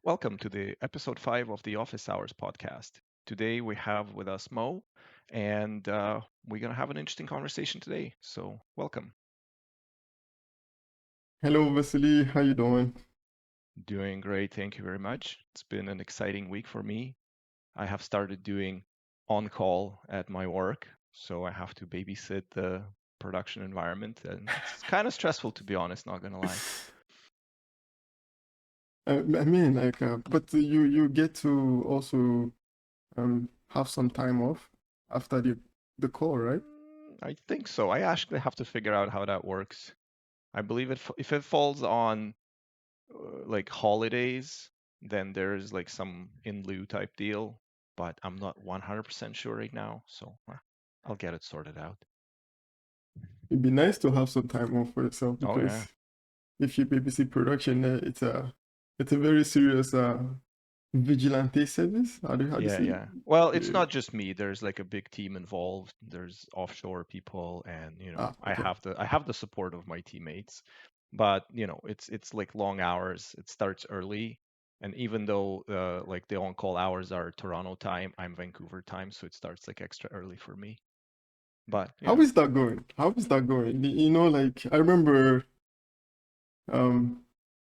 Welcome to the episode 5 of the Office Hours podcast. Today we have with us Mo, and we're going to have an interesting conversation today. So, welcome. Hello, Vasili. How you doing? Doing great. Thank you very much. It's been an exciting week for me. I have started doing on call at my work, so I have to babysit the production environment, and it's kind of stressful to be honest, not going to lie. But you get to also have some time off after the call, right? I think so. I actually have to figure out how that works. I believe if it falls on like holidays, then there's like some in lieu type deal, but I'm not 100% sure right now, so I'll get it sorted out. It'd be nice to have some time off for yourself Oh yeah. because if you babysit production, it's a very serious vigilante service. How do you Yeah, say it? yeah. Well, it's Yeah. not just me. There's like a big team involved. There's offshore people and I Okay. have the support of my teammates. But, it's like long hours. It starts early. And even though like the on-call hours are Toronto time, I'm Vancouver time, so it starts like extra early for me. But, How is that going? How is that going? Like I remember um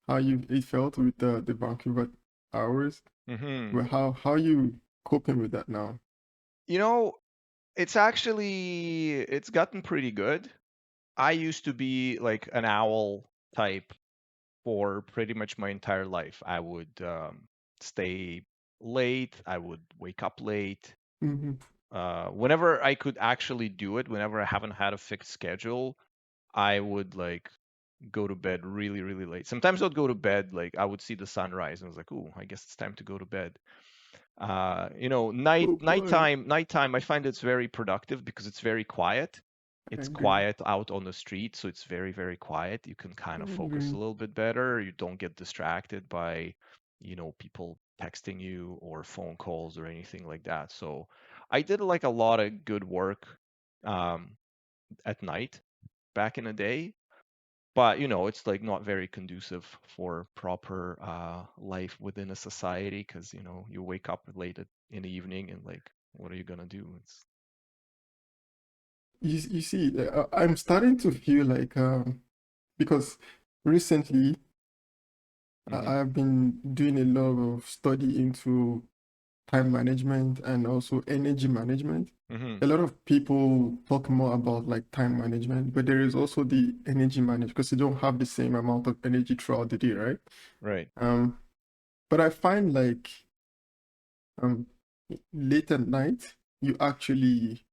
how you it felt with the Vancouver hours. hmm Well, how you coping with that now? You know, it's gotten pretty good. I used to be like an owl type for pretty much my entire life. I would stay late, I would wake up late. Hmm. Whenever I could actually do it, whenever I haven't had a fixed schedule, I would like go to bed really, really late. Sometimes I'd go to bed like I would see the sunrise and I was like, "Ooh, I guess it's time to go to bed." Oh boy. Nighttime, I find it's very productive because it's very quiet. I It's agree. quiet out on the street, so it's very, very quiet. You can kind I of focus a agree. little bit better. You don't get distracted by, people texting you or phone calls or anything like that. So I did like a lot of good work um, at night back in the day, but it's like not very conducive for proper life within a society because you wake up late in the evening and like what are you gonna do? It's You see, I'm starting to feel like because recently hmm I've been doing a lot of study into time management and also energy management. hmm A lot of people talk more about like time management, but there is also the energy management because you don't have the same amount of energy throughout the day, right? right. Um, but I find like um late at night, you actually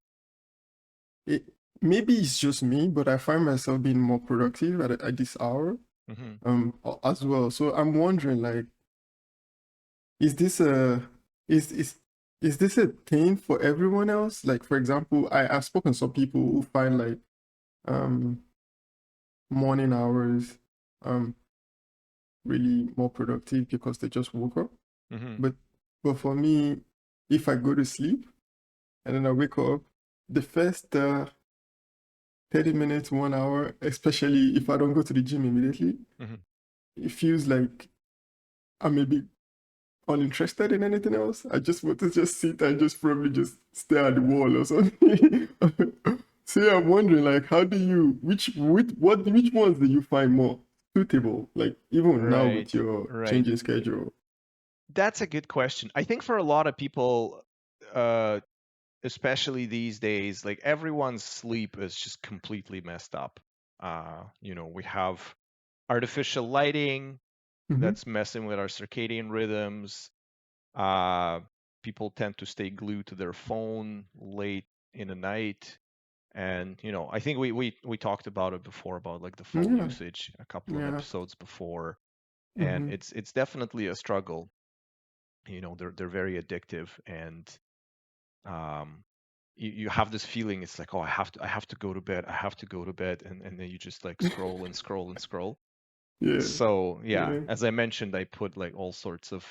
it, maybe it's just me, but I find myself being more productive at this hour hmm as well. So I'm wondering like, is this a is is is this a thing for everyone else? Like for example, I've spoken to some people who find like um morning hours um really more productive because they just woke up. hmm But for me, if I go to sleep and then I wake up, the first 30 minutes, 1 hour, especially if I don't go to the gym immediately, hmm it feels like I'm maybe uninterested in anything else. I just want to just sit and just probably just stare at the wall or something. So yeah, I'm wondering like how do you which ones do you find more suitable? Like even now with Right. your Right. changing schedule. That's a good question. I think for a lot of people, uh, especially these days, like everyone's sleep is just completely messed up. We have artificial lighting Mm-hmm. that's messing with our circadian rhythms. Uh, People tend to stay glued to their phone late in the night. And, I think we talked about it before about like the phone Yeah, usage a couple of yeah. episodes before. And Mm-hmm. it's definitely a struggle. They're very addictive and um you have this feeling it's like, oh, I have to go to bed. I have to go to bed. And then you just like scroll and scroll and scroll. Yeah, So yeah, yeah. as I mentioned, I put like all sorts of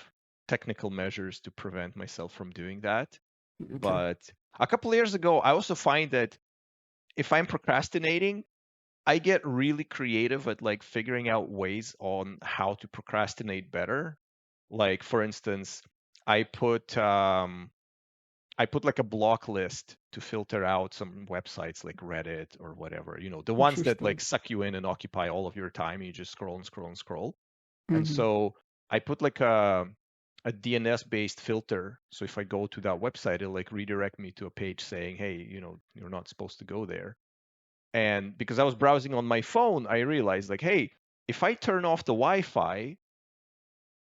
technical measures to prevent myself from doing that. Okay. But a couple of years ago, I also find that if I'm procrastinating, I get really creative at like figuring out ways on how to procrastinate better. Like for instance, I put I put like a block list to filter out some websites like Reddit or whatever, the ones that like Interesting. suck you in and occupy all of your time. You just scroll and scroll and scroll. And Mm-hmm. so I put like a DNS based filter. So if I go to that website, it'll like redirect me to a page saying, hey, you're not supposed to go there. And because I was browsing on my phone, I realized like, hey, if I turn off the Wi-Fi,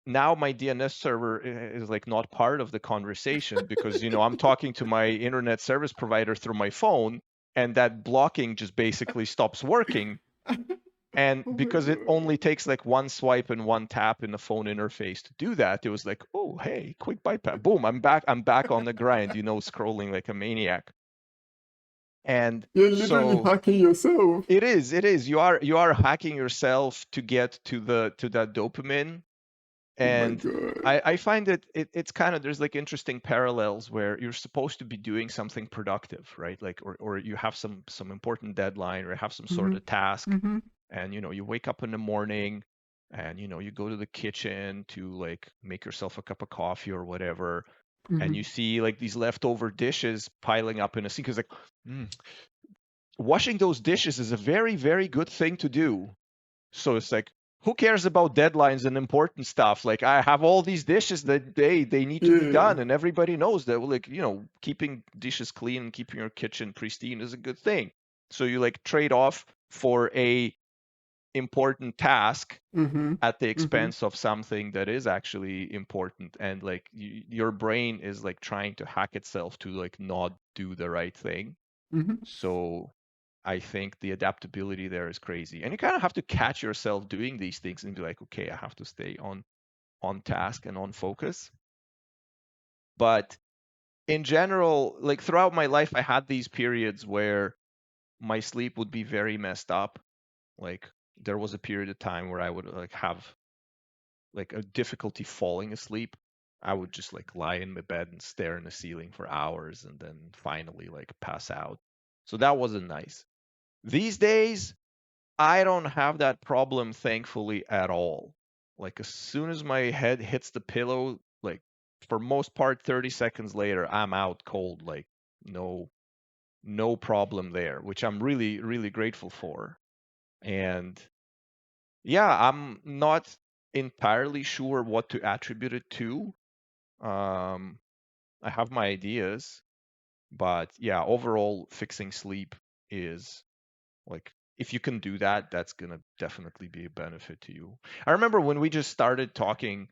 now my DNS server is like not part of the conversation because I'm talking to my internet service provider through my phone, and that blocking just basically stops working. And Oh my because it god. only takes like one swipe and one tap in the phone interface to do that, it was like, oh hey, quick bypass, boom, I'm back on the grind, scrolling like a maniac. And You're literally so hacking yourself. it is you are hacking yourself to get to that dopamine. Oh my And god. I find that it's kind of, there's like interesting parallels where you're supposed to be doing something productive, right? Like, or you have some important deadline or have some sort Mm-hmm. of task, Mm-hmm. and you wake up in the morning, and you go to the kitchen to like make yourself a cup of coffee or whatever, and Mm-hmm. you see like these leftover dishes piling up in a sink. It's like, mm, washing those dishes is a very, very good thing to do. So it's like, who cares about deadlines and important stuff? Like, I have all these dishes that they need to be Yeah. done, and everybody knows that, like, keeping dishes clean and keeping your kitchen pristine is a good thing. So you like trade off for a important task Mm-hmm. at the Mm-hmm. expense of something that is actually important, and like your brain is like trying to hack itself to like not do the right thing. Mm-hmm. So I think the adaptability there is crazy. And you kind of have to catch yourself doing these things and be like, okay, I have to stay on task and on focus. But in general, like throughout my life, I had these periods where my sleep would be very messed up. Like there was a period of time where I would like have like a difficulty falling asleep. I would just like lie in my bed and stare in the ceiling for hours and then finally like pass out. So that wasn't nice. These days, I don't have that problem, thankfully, at all. Like as soon as my head hits the pillow, like for most part, 30 seconds later, I'm out cold. Like no, no problem there, which I'm really, really grateful for. And yeah, I'm not entirely sure what to attribute it to. Um, I have my ideas, but yeah, overall, fixing sleep is like, if you can do that, that's gonna definitely be a benefit to you. I remember when we just started talking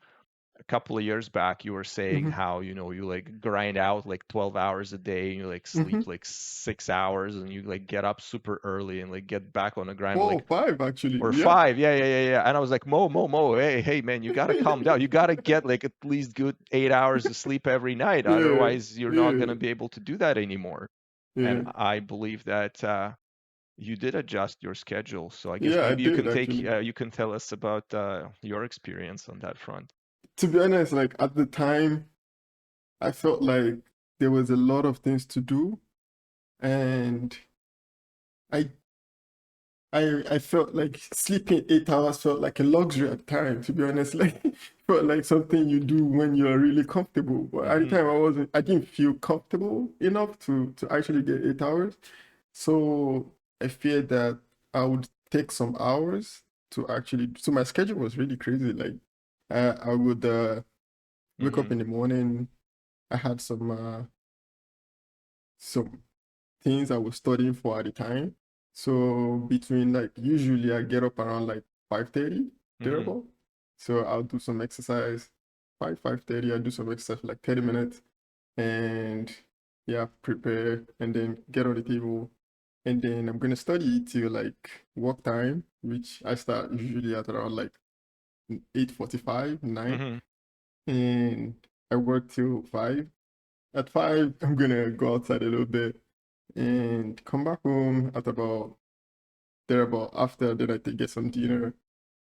a couple of years back, you were saying Mm-hmm. how, you like grind out like 12 hours a day and you like Mm-hmm. sleep like 6 hours and you like get up super early and like get back on the grind 4 or like, 5 actually. or Yeah. 5. Yeah, yeah, yeah, yeah. And I was like, Mo, hey, man, you gotta calm down. You gotta get like at least good 8 hours of sleep every night. Yeah. Otherwise, you're not Yeah. gonna be able to do that anymore. And Yeah. I believe that you did adjust your schedule, so I guess Yeah, I maybe you did can actually. you can tell us about your experience on that front. To be honest, like at the time, I felt like there was a lot of things to do, and I I felt like sleeping 8 hours felt like a luxury at time, to be honest. Like felt like something you do when you're really comfortable. But at the Hmm. time I didn't feel comfortable enough to actually get 8 hours. So I feared that I would take some hours to actually, so my schedule was really crazy. Like I would wake up Hmm. in the morning. I had some things I was studying for at the time. So between like usually I get up around like 5:30 Hmm. thereabout. So I'll do some exercise 5:30. I'll do some exercise for like 30 minutes and yeah, prepare and then get on the table. And then I'm gonna study till like work time, which I start usually at around like 8:45, 9. Hmm. And I work till 5. At 5, I'm gonna go outside a little bit and come back home at about thereabout. After that, I take get some dinner,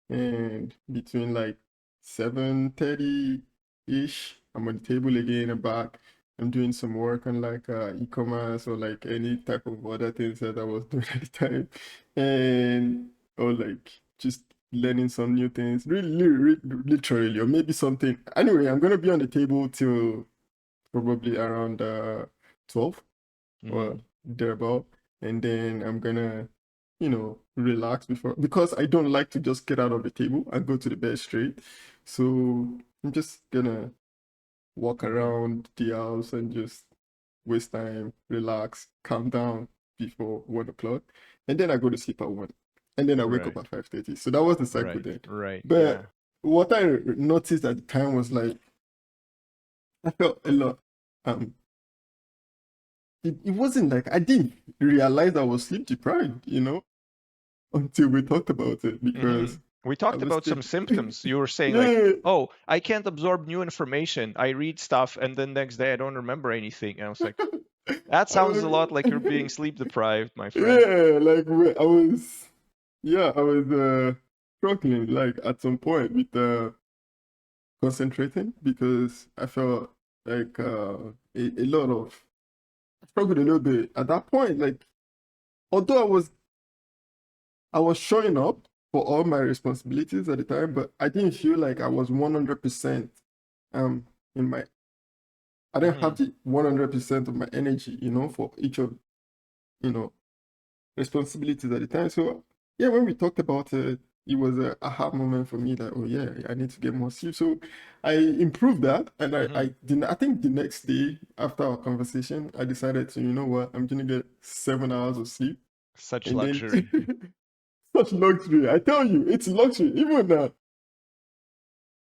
and between like 7:30 ish, I'm on the table again and back. I'm doing some work on like e-commerce or like any type of other things that I was doing at the time, and or like just learning some new things, really, literally, or maybe something. Anyway, I'm gonna be on the table till probably around 12 or Hmm. thereabout, and then I'm gonna, relax before because I don't like to just get out of the table and go to the bed straight. So I'm just gonna walk Hmm. around the house and just waste time, relax, calm down before 1 o'clock, and then I go to sleep at 1, and then I wake up Right. at 5:30. So that was the cycle Right. then. Right. Yeah. But what I noticed at the time was like I felt a lot. Um, it wasn't like I didn't realize I was sleep deprived, until we talked about it Hmm. because We I talked was about some taking, symptoms. You were saying like, yeah, "Oh, I can't absorb new information. I read stuff, and then next day I don't remember anything." And I was like, "That I sounds a was, lot like you're being sleep deprived, my friend." yeah, like I was, yeah, I was struggling like at some point with concentrating because I felt like a lot of I struggled a little bit at that point. Like although I was showing up for all my responsibilities at the time, but I didn't feel like I was 100% um in my I didn't have Hmm. the 100% of my energy, for each of you know responsibilities at the time. So yeah, when we talked about it, it was a aha moment for me that oh yeah, I need to get more sleep. So I improved that, and I Hmm. I did. I think the next day after our conversation, I decided to what I'm gonna get 7 hours of sleep, Such and then luxury. such luxury. I tell you, it's luxury. Even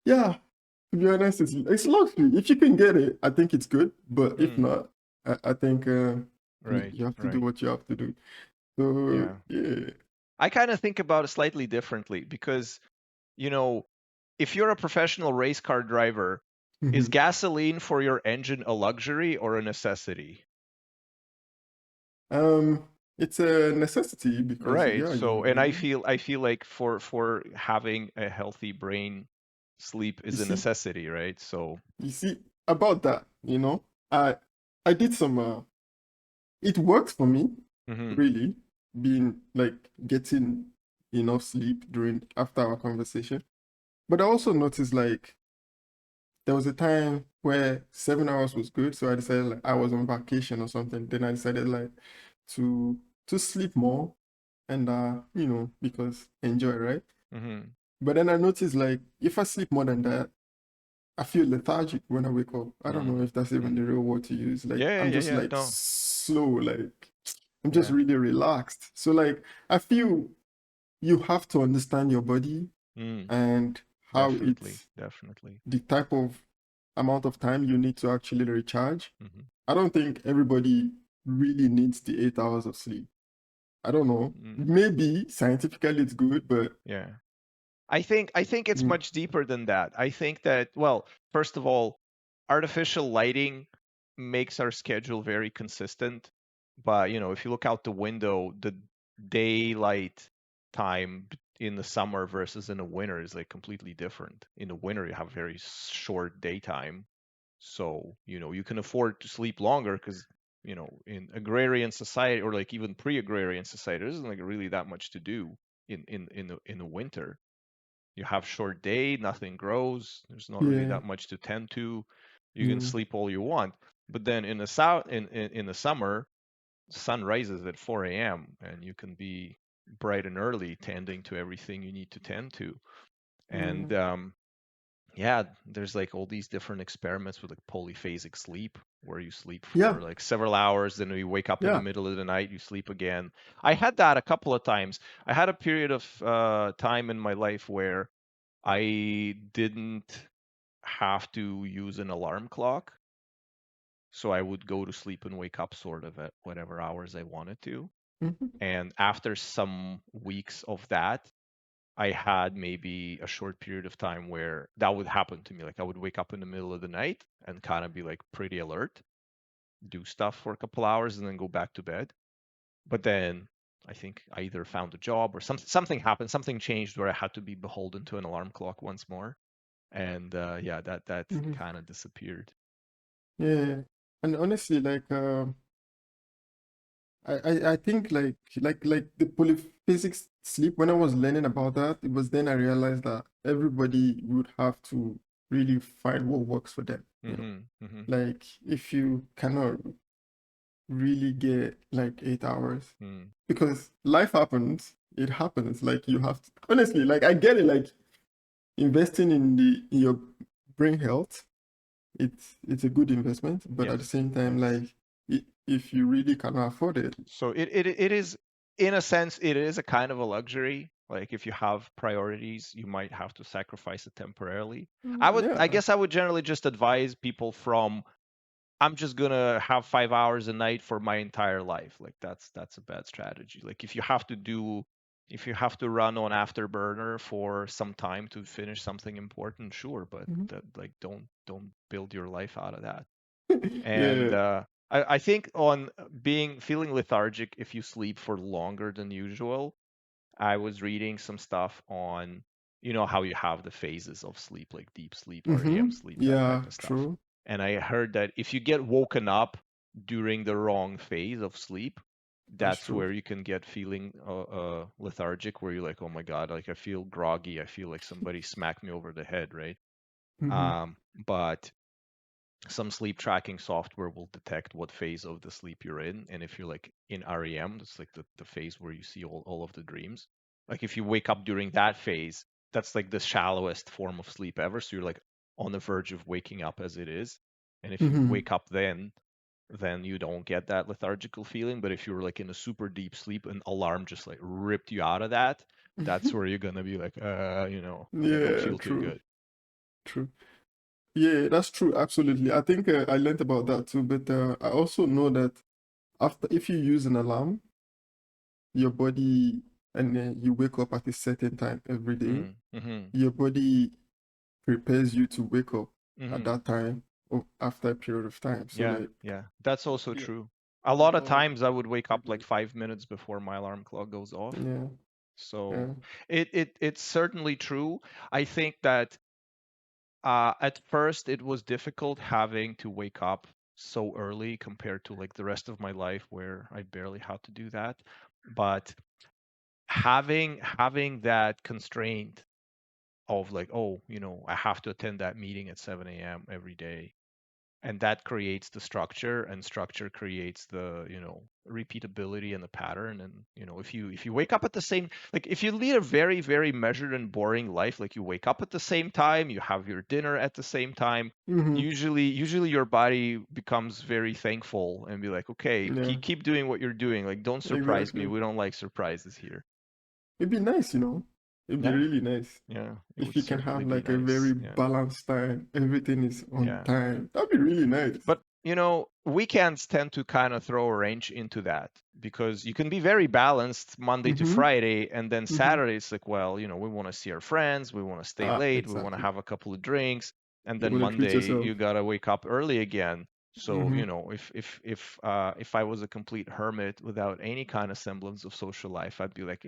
yeah, to be honest, it's luxury. If you can get it, I think it's good. But if Mm. not, I think you, Right. you have to do Right. what you have to do. So Yeah. yeah. I kind of think about it slightly differently because, you know, if you're a professional race car driver, is Mhm. gasoline for your engine a luxury or a necessity? Um, it's a necessity because Right. yeah, So, you and you I know feel I feel like for having a healthy brain, sleep you is a see necessity, right? So, you see about that. I did some it works for me hmm. really being like getting enough sleep during after our conversation. But I also noticed like there was a time where 7 hours was good, so I decided like I was on vacation or something. Then I decided like to to sleep more and because enjoy, right? Hmm. But then I noticed like if I sleep more than that, I feel lethargic when I wake up. I don't know Mm. if that's even the Mm. real word to use. Like Yeah, I'm yeah, just yeah. like No. slow, like I'm just Yeah. really relaxed. So like I feel you have to understand your body Mm. and how Definitely. it's Definitely. the type of amount of time you need to actually recharge. Hmm. I don't think everybody really needs the 8 hours of sleep. I don't know. Mm. Maybe scientifically it's good, but Yeah. I think it's mm, much deeper than that. I think that, well, first of all, artificial lighting makes our schedule very consistent. But, if you look out the window, the daylight time in the summer versus in the winter is like completely different. In the winter, you have very short daytime. So, you can afford to sleep longer because, in agrarian society or like even pre-agrarian society, there isn't like really that much to do in the winter. You have short day, nothing grows, there's not really yeah, that much to tend to. You can yeah, sleep all you want. But then in the south in the summer, the sun rises at 4 a.m. and you can be bright and early tending to everything you need to tend to. yeah, And yeah, there's like all these different experiments with like polyphasic sleep where you sleep yeah, for like several hours, then you wake up in the yeah. middle of the night, you sleep again. I had that a couple of times. I had a period of time in my life where I didn't have to use an alarm clock. So I would go to sleep and wake up sort of at whatever hours I wanted to. Mhm. And after some weeks of that, I had maybe a short period of time where that would happen to me. Like I would wake up in the middle of the night and kind of be like pretty alert, do stuff for a couple hours, and then go back to bed. But then I think I either found a job or something happened, something changed where I had to be beholden to an alarm clock once more. And yeah, that Mhm. kind of disappeared. Yeah. And honestly, like I think like the polyphasic sleep, when I was learning about that, it was then I realized that everybody would have to really find what works for them, you know. Mm-hmm. Mm-hmm. Like if you cannot really get like 8 hours, Mm. because life happens, it happens. Like you have to, honestly, like I get it, like investing in your brain health, it's a good investment, but at the Yes. same time, Yes. like if you really cannot afford it. So it is, in a sense, it is a kind of a luxury. Like if you have priorities, you might have to sacrifice it temporarily. I Yeah. guess I would generally just advise people from, I'm just gonna have 5 hours a night for my entire life. Like that's a bad strategy. Like if you have to run on afterburner for some time to finish something important, sure, but Mhm. that, like, don't build your life out of that. And Yeah. I think on being feeling lethargic if you sleep for longer than usual, I was reading some stuff on, how you have the phases of sleep, like deep sleep, REM sleep, that Yeah, type of stuff. true. And I heard that if you get woken up during the wrong phase of sleep, That's that's true. where you can get feeling lethargic, where you're like, oh my God, like I feel groggy. I feel like somebody smacked me over the head, right? Hmm. But some sleep tracking software will detect what phase of the sleep you're in. And if you're like in REM, that's like the phase where you see all of the dreams. Like if you wake up during that phase, that's like the shallowest form of sleep ever. So you're like on the verge of waking up as it is. And if you Hmm. wake up then you don't get that lethargical feeling. But if you're like in a super deep sleep, an alarm just like ripped you out of that, that's where you're gonna be like, I don't Yeah, feel too true. good. True. Yeah, that's true. Absolutely. I think I learned about that too, but I also know that after if you use an alarm, your body and then you wake up at a certain time every day, Mm, mm-hmm. your body prepares you to wake up at Mm-hmm. that time or after a period of time. So Yeah, like, yeah, that's also yeah, true. A the lot of alarm times I would wake up like really, 5 minutes before my alarm clock goes off. yeah, So yeah. it's certainly true. I think that at first it was difficult having to wake up so early compared to like the rest of my life where I barely had to do that. But having that constraint of like, oh, I have to attend that meeting at 7 a.m. every day, and that creates the structure, and structure creates the repeatability and the pattern. And if you wake up at the same, like if you lead a very very measured and boring life, like you wake up at the same time, you have your dinner at the same time, Mm-hmm. usually your body becomes very thankful and be like, okay, Yeah, keep doing what you're doing, like don't surprise me, exactly. we don't like surprises here. It'd be nice, you know. It'd be Yeah, really nice yeah, it if would you can have certainly be like a very nice. Yeah, balanced time. Everything is on yeah. time. That'd be really nice. But weekends tend to kind of throw a wrench into that, because you can be very balanced Monday to Mm-hmm. Friday, and then Mm-hmm. Saturday it's like, well, we want to see our friends, we want to stay late, we want to Exactly. have a couple of drinks, and You then want to treat Monday yourself. you gotta wake up early again. So, Mm-hmm. if I was a complete hermit without any kind of semblance of social life, I'd be like,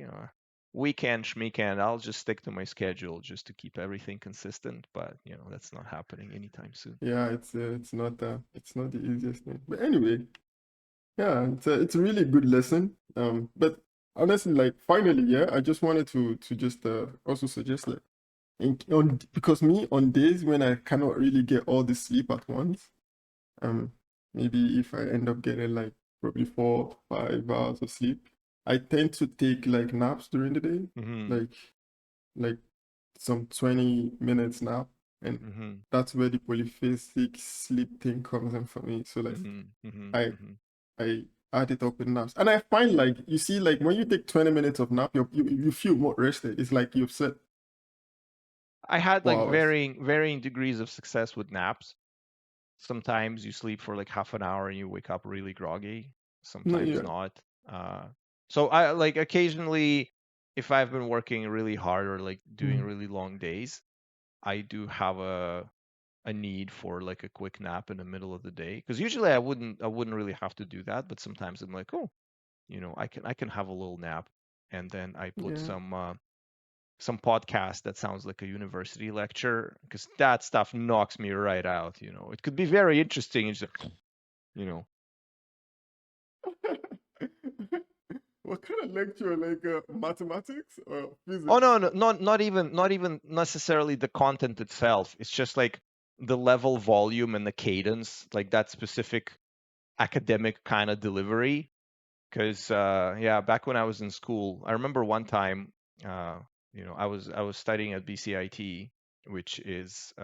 weekend, schmeekend, I'll just stick to my schedule just to keep everything consistent. But, that's not happening anytime soon. Yeah, it's not the easiest thing. But anyway, yeah, it's a really good lesson. But honestly, like finally, yeah, I just wanted to just also suggest like because me on days when I cannot really get all the sleep at once, um, maybe if I end up getting like probably 4, 5 hours of sleep, I tend to take like naps during the day, Hmm. like like some 20 minutes nap, and Hmm. that's where the polyphasic sleep thing comes in for me. So like Mhm, mhm, I mhm. I add it up with naps. And I find like you see like when you take 20 minutes of nap, you feel more rested. It's like you've slept I had like 4 hours. varying degrees of success with naps. Sometimes you sleep for like half an hour and you wake up really groggy. No, Sometimes yeah. not. Uh, so I like occasionally, if I've been working really hard or like doing Mhm. really long days, I do have a need for like a quick nap in the middle of the day. Because usually I wouldn't really have to do that, but sometimes I'm like, oh, I can have a little nap, and then I put Yeah. some podcast that sounds like a university lecture, because that stuff knocks me right out. It could be very interesting. It's just, you know, What kind of lecture? Like mathematics or Oh physics? no, no, not even necessarily the content itself. It's just like the level, volume, and the cadence, like that specific academic kind of delivery. Because yeah, back when I was in school, I remember one time, uh, I was studying at BCIT, which is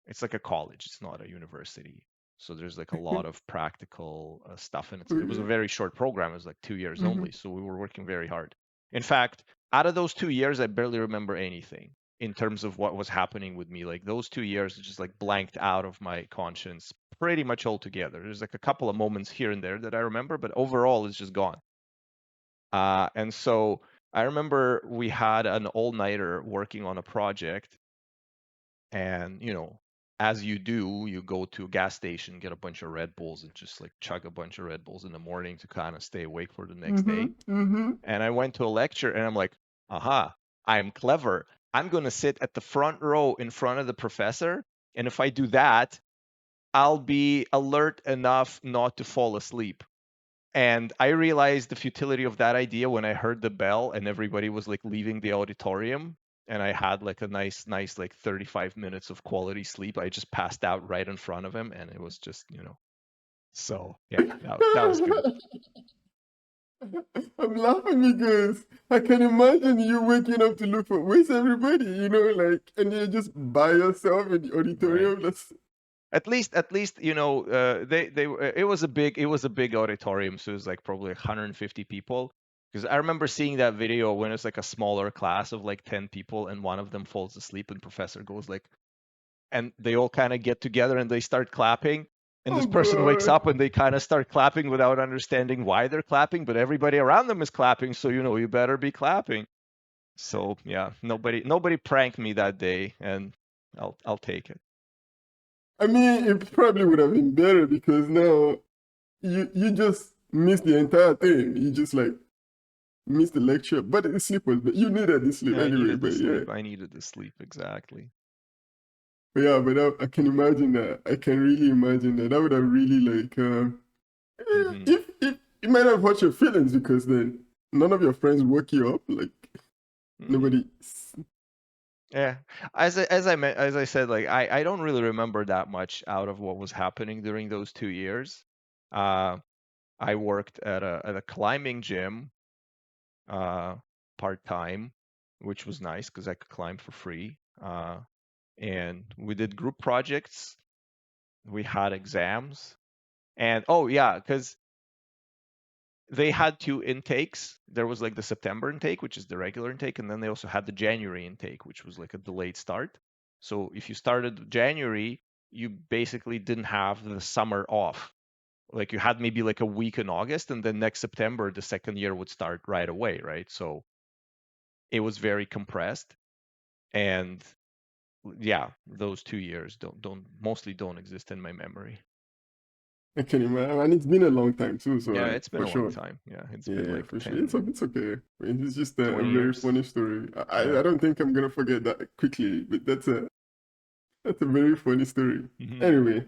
it's like a college. It's not a university. So there's like a lot of practical stuff, and it was a Okay. very short program. It was like 2 years Mm-hmm. only, so we were working very hard. In fact, out of those 2 years, I barely remember anything in terms of what was happening with me. Like those 2 years just like blanked out of my conscience pretty much altogether. There's like a couple of moments here and there that I remember, but overall it's just gone. And so I remember we had an all-nighter working on a project, and as you do, you go to a gas station, get a bunch of Red Bulls, and just like chug a bunch of Red Bulls in the morning to kind of stay awake for the next Mm-hmm. day. Mm-hmm. And I went to a lecture, and I'm like, aha, I'm clever. I'm going to sit at the front row in front of the professor, and if I do that, I'll be alert enough not to fall asleep. And I realized the futility of that idea when I heard the bell and everybody was like leaving the auditorium. And I had like a nice like 35 minutes of quality sleep. I just passed out right in front of him, and it was just. So yeah, that was good. I'm laughing because I can imagine you waking up to look for where's everybody, like, and you're just by yourself in the Right. auditorium. That's At least it was a big auditorium, so it was like probably 150 people. Because I remember seeing that video when it's like a smaller class of like 10 people, and one of them falls asleep, and professor goes like, and they all kind of get together and they start clapping, and oh this person wakes god. up and they kind of start clapping without understanding why they're clapping, but everybody around them is clapping, so you better be clapping. So yeah, nobody pranked me that day, and I'll take it. I mean, it probably would have been better because now you just missed the entire thing. You just like missed the lecture, but the sleep was. But you needed the sleep Yeah, I anyway. needed the But yeah, sleep. I needed the sleep, exactly. I can imagine that. I can really imagine that. That would have really like. Hmm. If you might have hurt your feelings because then none of your friends woke you up. Like Hmm. nobody. Yeah, as I said, like I don't really remember that much out of what was happening during those 2 years. Uh, I worked at a climbing gym, uh, part time, which was nice because I could climb for free. And we did group projects. We had exams, and oh yeah, because they had two intakes. There was like the September intake, which is the regular intake, and then they also had the January intake, which was like a delayed start. So if you started January, you basically didn't have the summer off. Like you had maybe like a week in August, and then next September, the second year would start right away, right? So it was very compressed. And yeah, those 2 years don't mostly don't exist in my memory. I can imagine, and it's been a long time too. So Yeah, like it's been for a long sure. time. Yeah, it's been Yeah, like for sure. It's 10, okay. I mean, it's just a 20 very years. funny story. Yeah. I don't think I'm gonna forget that quickly, but that's a very funny story. Hmm. Anyway,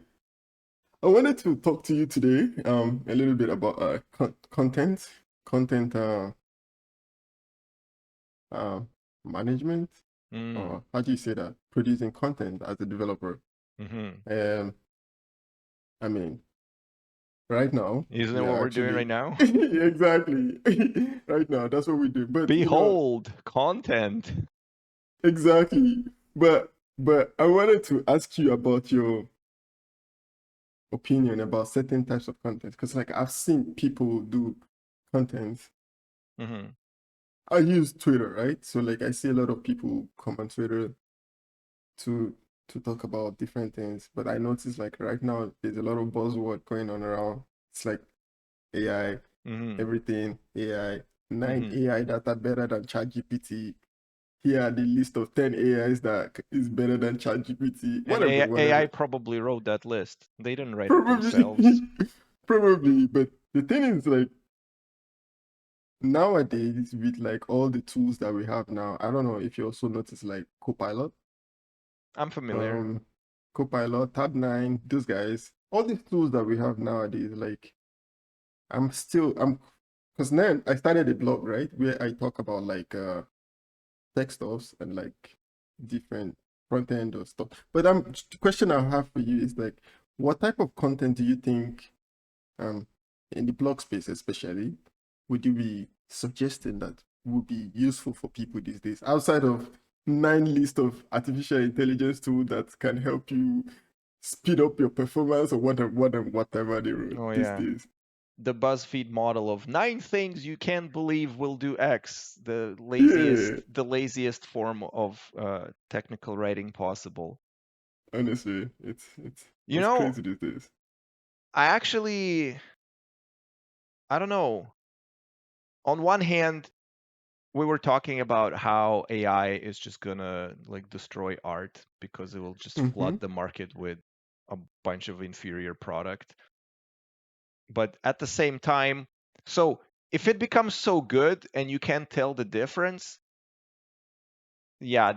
I wanted to talk to you today a little bit about content uh management, Mm. or how do you say that? Producing content as a developer. Hmm. Um, I mean, right now Isn't it we what are we're doing actually right now? exactly right now that's what we do. But Behold, content. exactly. But I wanted to ask you about your opinion about certain types of content because like I've seen people do content. Hmm. I use Twitter, right? So like I see a lot of people come on Twitter to to talk about different things. But I notice like right now there's a lot of buzzword going on around. It's like AI, Hmm. everything AI, nine Hmm. AI that are better than ChatGPT. Here are the list of 10 AIs that is better than ChatGPT. And Whatever, AI whatever. probably wrote that list. They didn't write it themselves. Probably, probably. But the thing is, like nowadays, with like all the tools that we have now, I don't know if you also notice like Copilot, I'm familiar. um, Copilot, Tab9, those guys, all these tools that we have nowadays. Like, I'm because then I started a blog, right, where I talk about like tech stuffs and like different front end or stuff. But the question I have for you is like, what type of content do you think, um, in the blog space especially, would you be suggesting that would be useful for people these days, outside of 9 list of artificial intelligence tools that can help you speed up your performance or whatever they wrote Oh these yeah. days? The BuzzFeed model of 9 things you can't believe will do X, Yeah, the laziest form of technical writing possible. honestly, it's You it's know, crazy these days. I actually, I don't know. On one hand, we were talking about how AI is just gonna like destroy art because it will just Mm-hmm. flood the market with a bunch of inferior product. But at the same time, so if it becomes so good and you can't tell the difference, yeah,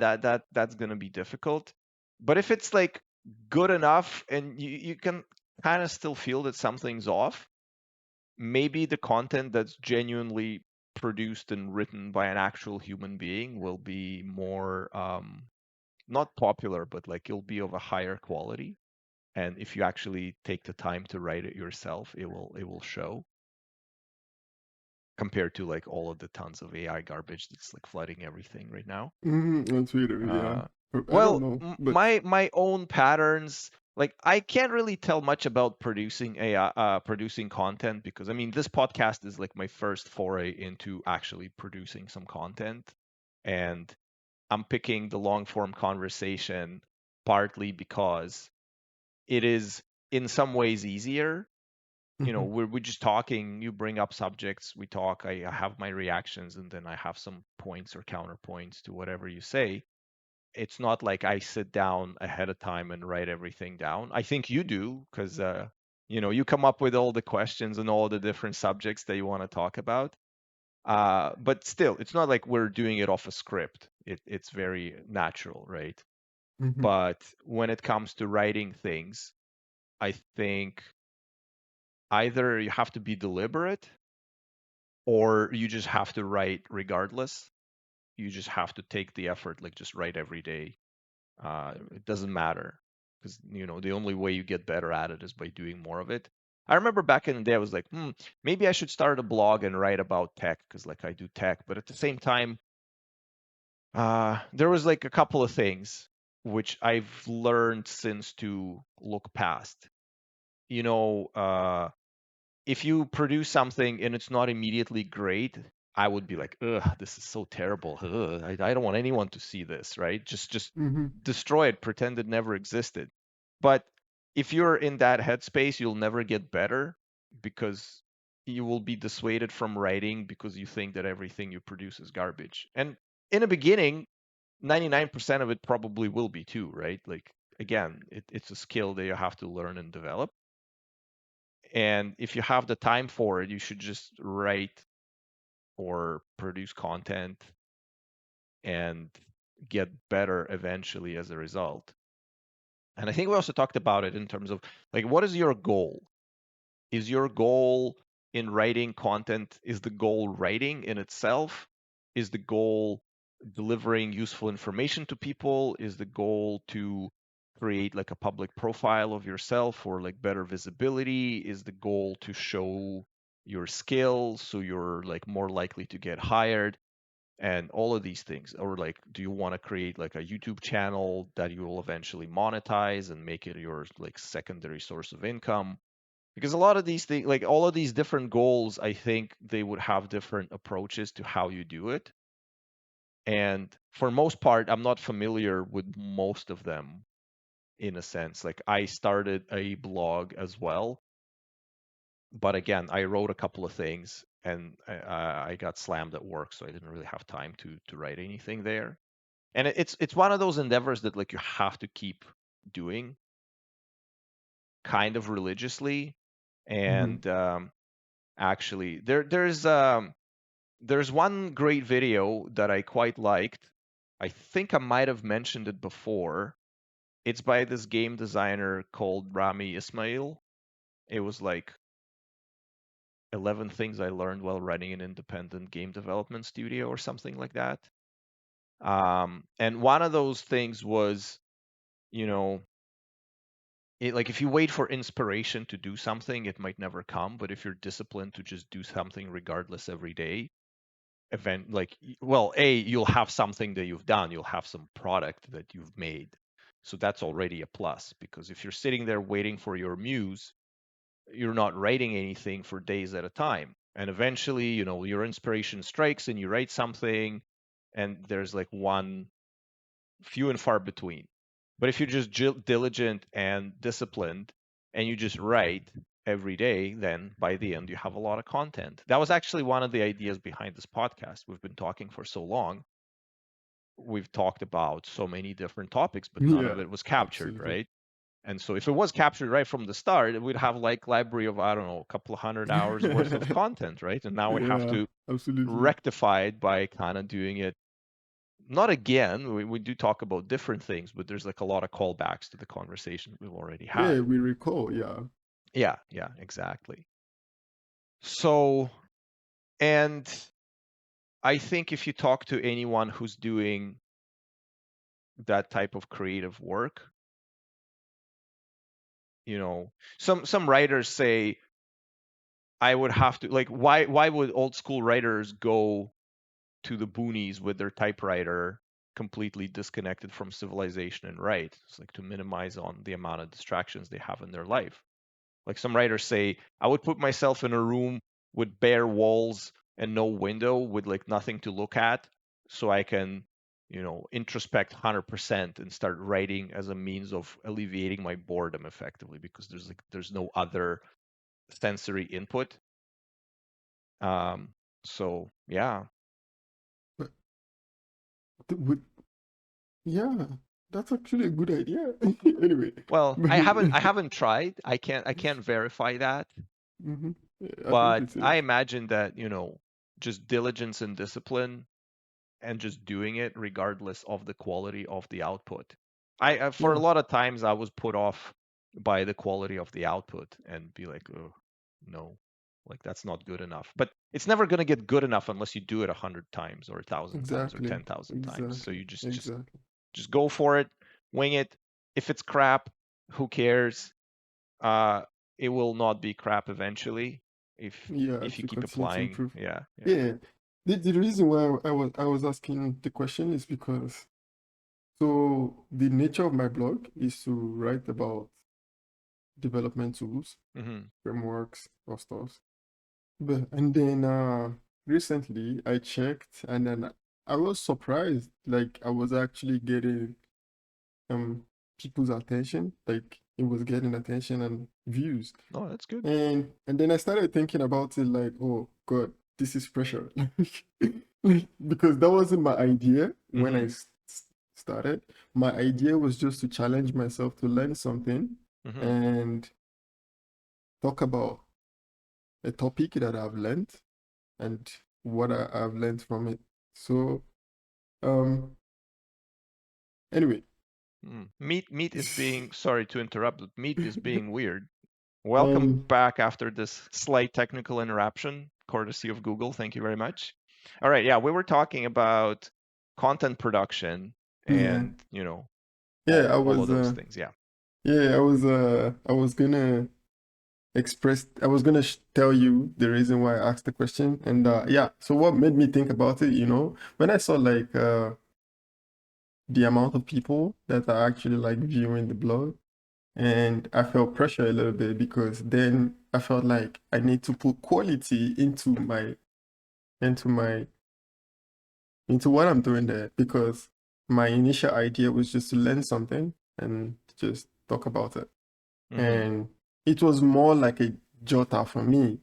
that's gonna be difficult. But if it's like good enough and you can kind of still feel that something's off, maybe the content that's genuinely produced and written by an actual human being will be more not popular, but like it'll be of a higher quality. And if you actually take the time to write it yourself, it will show compared to like all of the tons of AI garbage that's like flooding everything right now. Mm-hmm. On Twitter, yeah. Uh, But I don't well, know, but my own patterns, like I can't really tell much about producing AI, producing content because I mean this podcast is like my first foray into actually producing some content, and I'm picking the long form conversation partly because it is in some ways easier. You know, mm-hmm. we're just talking, you bring up subjects, we talk, I have my reactions, and then I have some points or counterpoints to whatever you say. It's not like I sit down ahead of time and write everything down. I think you do because you know, you come up with all the questions and all the different subjects that you want to talk about. But still, it's not like we're doing it off a script. It's very natural, right? Mm-hmm. But when it comes to writing things, I think either you have to be deliberate or you just have to write regardless. You just have to take the effort, like just write every day. It doesn't matter because you know the only way you get better at it is by doing more of it. I remember back in the day, I was like, maybe I should start a blog and write about tech because like I do tech. But at the same time, there was like a couple of things which I've learned since to look past. You know, if you produce something and it's not immediately great, I would be like, ugh, this is so terrible. Ugh, I don't want anyone to see this, right? Just Mm-hmm. destroy it, pretend it never existed. But if you're in that headspace, you'll never get better because you will be dissuaded from writing because you think that everything you produce is garbage. And in the beginning, 99% of it probably will be too, right? Like again, it's a skill that you have to learn and develop. And if you have the time for it, you should just write or produce content and get better eventually as a result. And I think we also talked about it in terms of like, what is your goal? Is your goal in writing content, is the goal writing in itself? Is the goal delivering useful information to people? Is the goal to create like a public profile of yourself or like better visibility? Is the goal to show your skills so you're like more likely to get hired? And all of these things, or like do you want to create like a YouTube channel that you will eventually monetize and make it your like secondary source of income? Because a lot of these things, like all of these different goals, I think they would have different approaches to how you do it. And for most part, I'm not familiar with most of them in a sense. Like I started a blog as well, but again, I wrote a couple of things and I got slammed at work, so I didn't really have time to write anything there. And it's one of those endeavors that like you have to keep doing kind of religiously. Mm-hmm. And actually, there's one great video that I quite liked. I think I might have mentioned it before. It's by this game designer called Rami Ismail. It was like 11 things I learned while running an independent game development studio or something like that. And one of those things was, you know, like if you wait for inspiration to do something, it might never come. But if you're disciplined to just do something regardless every day, well, you'll have something that you've done, you'll have some product that you've made. So that's already a plus, because if you're sitting there waiting for your muse, you're not writing anything for days at a time. And eventually, your inspiration strikes and you write something, and there's like one few and far between. But if you're just diligent and disciplined and you just write every day, then by the end, you have a lot of content. That was actually one of the ideas behind this podcast. We've been talking for so long. We've talked about so many different topics, but none Yeah, of it was captured, absolutely. right? And so if it was captured right from the start, we'd have like library of, I don't know, a couple of 100 hours worth of content, right? And now we have Yeah, to absolutely. rectify it by kind of doing it not again. We do talk about different things, but there's like a lot of callbacks to the conversation we've already Yeah, had. we recall. Yeah. Yeah, exactly. So, and I think if you talk to anyone who's doing that type of creative work, some writers say I would have to, like, why would old school writers go to the boonies with their typewriter completely disconnected from civilization and write? It's like to minimize on the amount of distractions they have in their life. Like some writers say, I would put myself in a room with bare walls and no window with like nothing to look at so I can, introspect 100% and start writing as a means of alleviating my boredom effectively, because there's no other sensory input. Um, so yeah. But with, yeah, that's actually a good idea. Anyway, Well, but, I haven't tried. I can't verify that, mhm, yeah, I think but it's I it. imagine that, just diligence and discipline and just doing it regardless of the quality of the output. I for a Yeah, lot of times I was put off by the quality of the output and be like, oh, no, like that's not good enough. But it's never going to get good enough unless you do it 100 times or 1,000 times or exactly, 10,000 times. So exactly, you just exactly. just go for it, wing it. If it's crap, who cares? Uh, it will not be crap eventually if Yeah, if if you you keep continue to applying. improve. Yeah, yeah. Yeah, the reason why I was asking the question is because so the nature of my blog is to write about development tools, Hmm. frameworks, or stuff. But and then recently I checked and then I was surprised. Like I was actually getting um people's attention. Like it was getting attention and views. No, that's good. And then I started thinking about it like, oh God, this is pressure. Like, because that wasn't my idea when I Hmm. started. My idea was just to challenge myself to learn something Hmm. and talk about a topic that I've learned and what I've learned from it. So, um, anyway, Meat is being, sorry to interrupt, but Meat is being weird. Welcome um, back after this slight technical interruption, courtesy of Google. Thank you very much. All right, yeah, we were talking about content production yeah, and, yeah, all of those things. Yeah. I was gonna I was gonna tell you the reason why I asked the question, and yeah, so what made me think about it, when I saw like the amount of people that are actually like viewing the blog, and I felt pressure a little bit because then I felt like I need to put quality into my into what I'm doing there because my initial idea was just to learn something and just talk about it. Hmm. And it was more like a jota for me.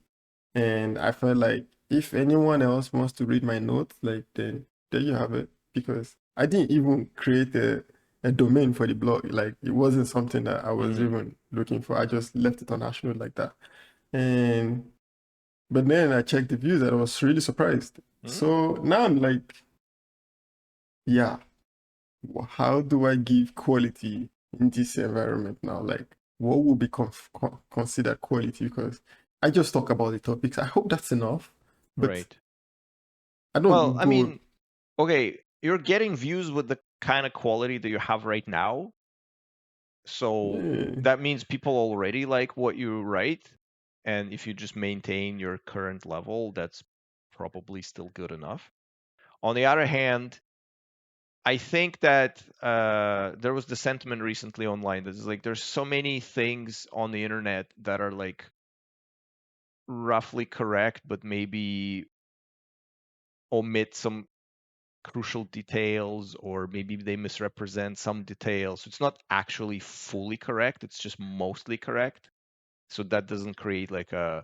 And I felt like if anyone else wants to read my notes, like then there you have it. Because I didn't even create a domain for the blog. Like it wasn't something that I was Hmm. even looking for. I just left it on Ashnote like that. And but then I checked the views and I was really surprised. Hmm. So now I'm like, yeah, how do I give quality in this environment now? Like, what would be considered quality? Because I just talk about the topics. I hope that's enough, but Right. I Well, don't I go. mean, okay, you're getting views with the kind of quality that you have right now. So Yeah. that means people already like what you write. And if you just maintain your current level, that's probably still good enough. On the other hand, I think that there was the sentiment recently online that is like there's so many things on the internet that are like roughly correct, but maybe omit some crucial details, or maybe they misrepresent some details. So it's not actually fully correct, it's just mostly correct. So that doesn't create like a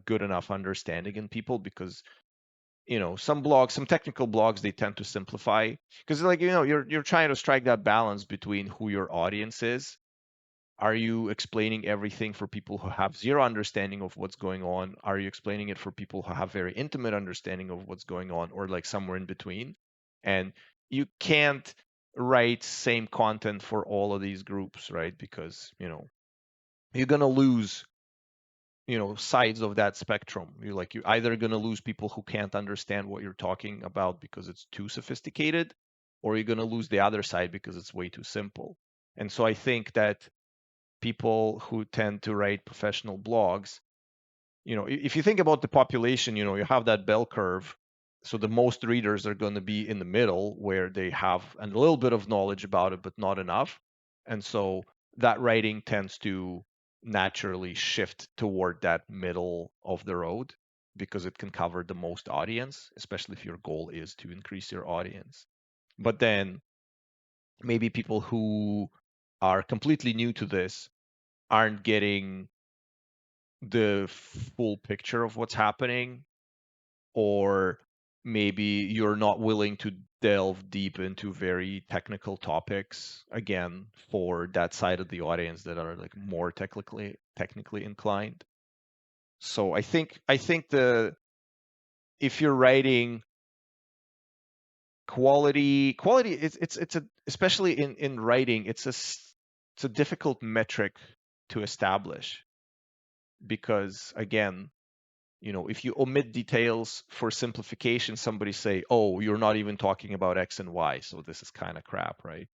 good enough understanding in people, because some blogs, some technical blogs, they tend to simplify, because like you're trying to strike that balance between who your audience is. Are you explaining everything for people who have zero understanding of what's going on? Are you explaining it for people who have very intimate understanding of what's going on, or like somewhere in between? And you can't write same content for all of these groups, right? Because you're going to lose sides of that spectrum. You're either going to lose people who can't understand what you're talking about because it's too sophisticated, or you're going to lose the other side because it's way too simple. And so I think that people who tend to write professional blogs, if you think about the population, you have that bell curve. So the most readers are going to be in the middle, where they have a little bit of knowledge about it, but not enough. And so that writing tends to naturally shift toward that middle of the road, because it can cover the most audience, especially if your goal is to increase your audience. But then maybe people who are completely new to this aren't getting the full picture of what's happening, or maybe you're not willing to delve deep into very technical topics, again, for that side of the audience that are like more technically inclined. So I think the if you're writing quality, it's a, especially in writing, it's a difficult metric to establish, because again, if you omit details for simplification, somebody say, oh, you're not even talking about X and Y, so this is kind of crap, right?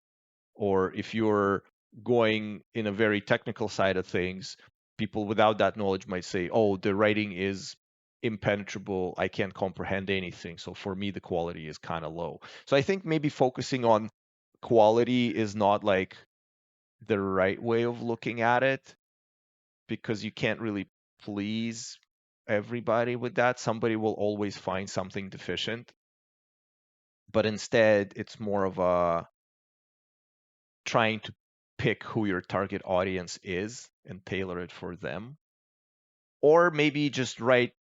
Or if you're going in a very technical side of things, people without that knowledge might say, oh, the writing is impenetrable, I can't comprehend anything, so for me the quality is kind of low. So I think maybe focusing on quality is not like the right way of looking at it, because you can't really please everybody with that. Somebody will always find something deficient, but instead it's more of a trying to pick who your target audience is and tailor it for them. Or maybe just write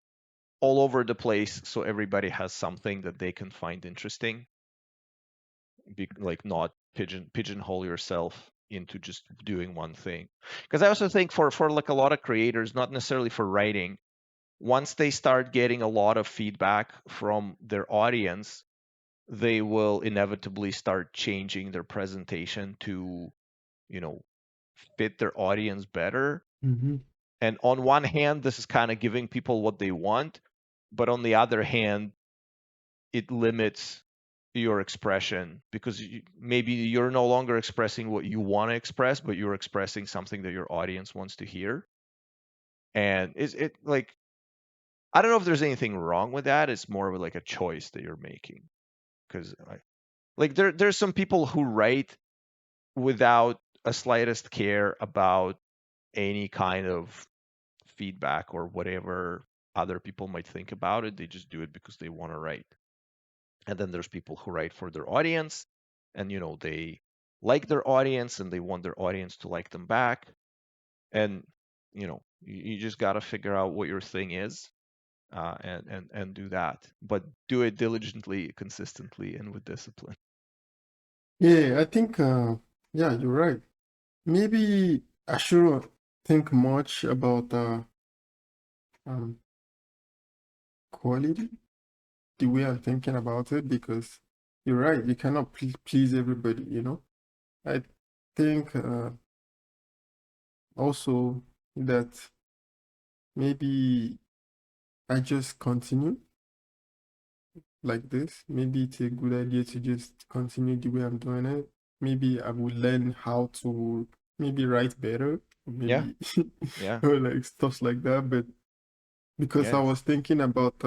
all over the place so everybody has something that they can find interesting. Like not pigeonhole yourself into just doing one thing. Because I also think for like a lot of creators, not necessarily for writing, once they start getting a lot of feedback from their audience, they will inevitably start changing their presentation to, you know, fit their audience better. Mm-hmm. And on one hand, this is kind of giving people what they want, but on the other hand, it limits your expression, because maybe you're no longer expressing what you want to express, but you're expressing something that your audience wants to hear. And is it like, I don't know if there's anything wrong with that. It's more of like a choice that you're making. Because like there's some people who write without a slightest care about any kind of feedback or whatever other people might think about it. They just do it because they want to write. And then there's people who write for their audience, and they like their audience and they want their audience to like them back. And you just got to figure out what your thing is, and do that, but do it diligently, consistently, and with discipline. Yeah, I think, yeah, you're right. Maybe I shouldn't think much about um, quality the way I'm thinking about it, because you're right. You cannot please everybody, you know? I think also that maybe I just continue like this. Maybe it's a good idea to just continue the way I'm doing it. Maybe I will learn how to maybe write better, or Yeah, maybe yeah, or like stuff like that. But because I yes. was thinking about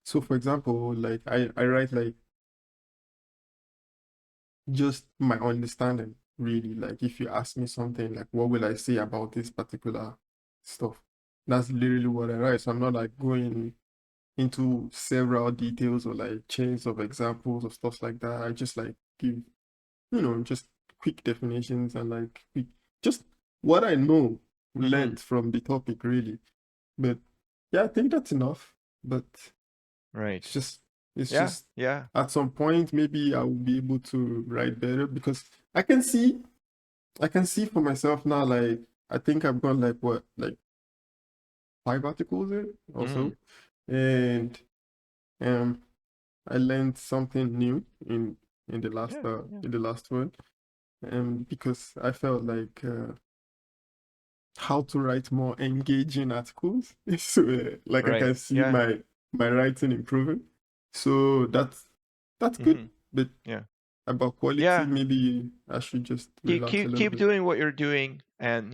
so for example, like I write like just my understanding, really. Like if you ask me something like what will I say about this particular stuff? That's literally what I write. So I'm not like going into several details or like chains of examples or stuff like that. I just like give, just quick definitions and like quick, just what I know Mm-hmm. learned from the topic, really. But yeah, I think that's enough. But Right. it's just, it's Yeah, just yeah. at some point maybe I will be able to write better because I can see for myself now. Like I think I've gone like what, like 5 articles in Mm-hmm. also, and um I learned something new in the last Yeah, yeah. one, because I felt like how to write more engaging articles. So like I Right. can see Yeah. my writing improving. So that's good. Mm-hmm. But Yeah. about quality, Yeah. maybe I should just keep relax a keep little keep bit. doing what you're doing, and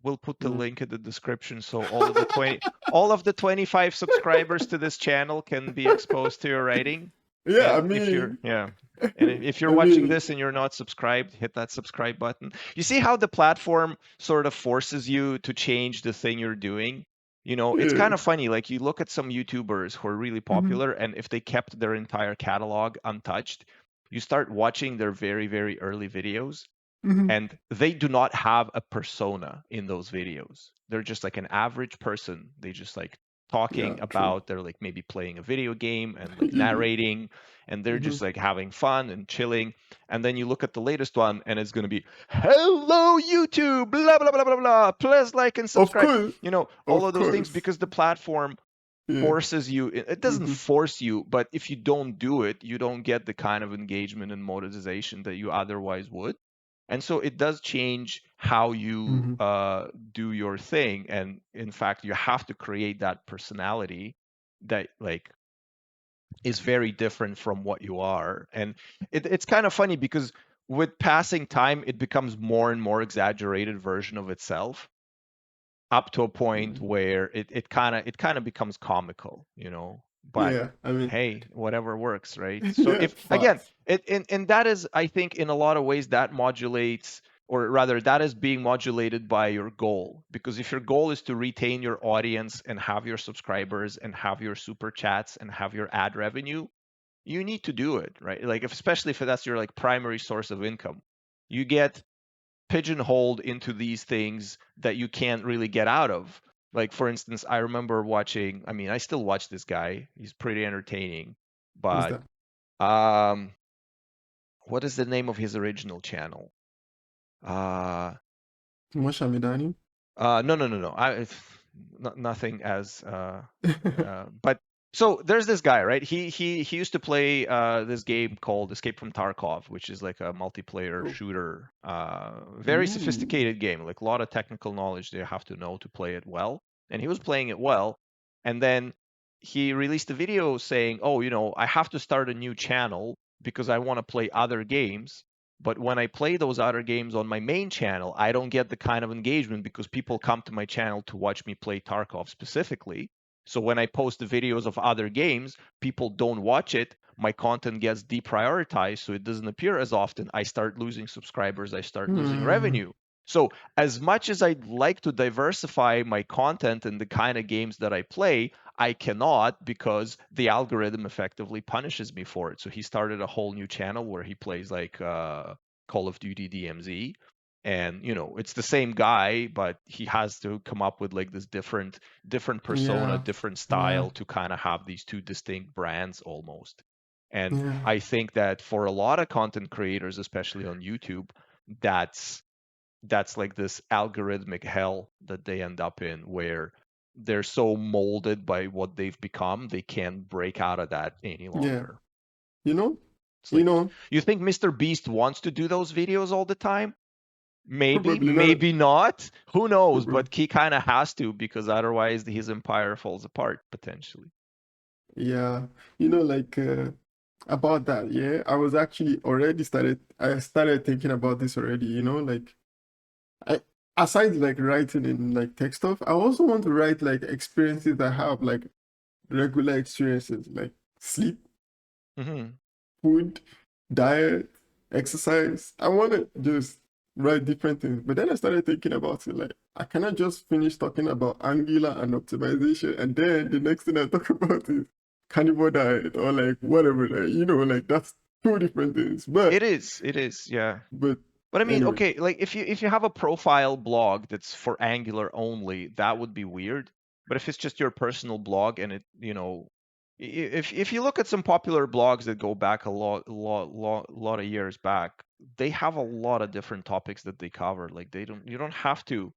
we'll put the Yeah. link in the description so all of the 25 subscribers to this channel can be exposed to your writing. Yeah, I And if you're mean, yeah and if you're I watching mean, this and you're not subscribed, hit that subscribe button. You see how the platform sort of forces you to change the thing you're doing. It's yeah. kind of funny, like you look at some YouTubers who are really Mm-hmm, popular, and if they kept their entire catalog untouched, you start watching their very, very early videos, mm-hmm. and they do not have a persona in those videos. They're just like an average person. They just like Yeah, talking true. about, they're like maybe playing a video game and like narrating, and they're Mm-hmm. just like having fun and chilling. And then you look at the latest one and it's going to be, hello YouTube, blah blah blah blah blah, please like and Of subscribe. course, All of of those things, course. because the platform Yeah. forces you. It doesn't Mm-hmm, force you, but if you don't do it, you don't get the kind of engagement and monetization that you otherwise would. And so it does change how you mm-hmm. do your thing. And in fact, you have to create that personality that like is very different from what you are. And it's kind of funny because with passing time, it becomes more and more exaggerated version of itself, up to a point where it kind of becomes comical. But Yeah, I mean, hey, whatever works, right? So yeah, if again, facts. and that is, I think, in a lot of ways that modulates, or rather that is being modulated by your goal. Because if your goal is to retain your audience and have your subscribers and have your super chats and have your ad revenue, you need to do it, right? Like especially if that's your like primary source of income. You get pigeonholed into these things that you can't really get out of. Like for instance, I remember watching. I mean, I still watch this guy. He's pretty entertaining. Who's But that? um, what is the name of his original channel? Uh, Masha Medani? No, no, no, no. Nothing as but so there's this guy, right? He used to play this game called Escape from Tarkov, which is like a multiplayer Oh, shooter, very ooh. sophisticated game, like a lot of technical knowledge they have to know to play it well. And he was playing it well, and then he released a video saying, "Oh, I have to start a new channel because I want to play other games." But when I play those other games on my main channel, I don't get the kind of engagement because people come to my channel to watch me play Tarkov specifically. So when I post the videos of other games, people don't watch it. My content gets deprioritized, so it doesn't appear as often. I start losing subscribers, I start losing Hmm. revenue. So, as much as I'd like to diversify my content and the kind of games that I play, I cannot because the algorithm effectively punishes me for it. So he started a whole new channel where he plays like Call of Duty DMZ. And it's the same guy, but he has to come up with like this different persona, Yeah, different yeah, style to kind of have these two distinct brands almost. And yeah, I think that for a lot of content creators, especially on YouTube, that's that's like this algorithmic hell that they end up in, where they're so molded by what they've become, they can't break out of that any yeah. longer. You know, It's you like, know, you think Mr. Beast wants to do those videos all the time? Maybe, Probably not. maybe not. Who knows? Probably. But he kind of has to because otherwise his empire falls apart potentially. Yeah. Like about that, yeah. I was actually already started I started thinking about this already, like I aside like writing in like tech stuff, I also want to write like experiences I have, like regular experiences, like sleep, Hmm. food, diet, exercise. I want to just write different things. But then I started thinking about it, like I cannot just finish talking about Angular and optimization, and then the next thing I talk about is carnivore diet or like whatever, like, like that's two different things. It is, yeah. But But I mean, anyway, okay, like if you have a profile blog that's for Angular only, that would be weird. But if it's just your personal blog and if you look at some popular blogs that go back a lot of years back, they have a lot of different topics that they cover. Like you don't have to.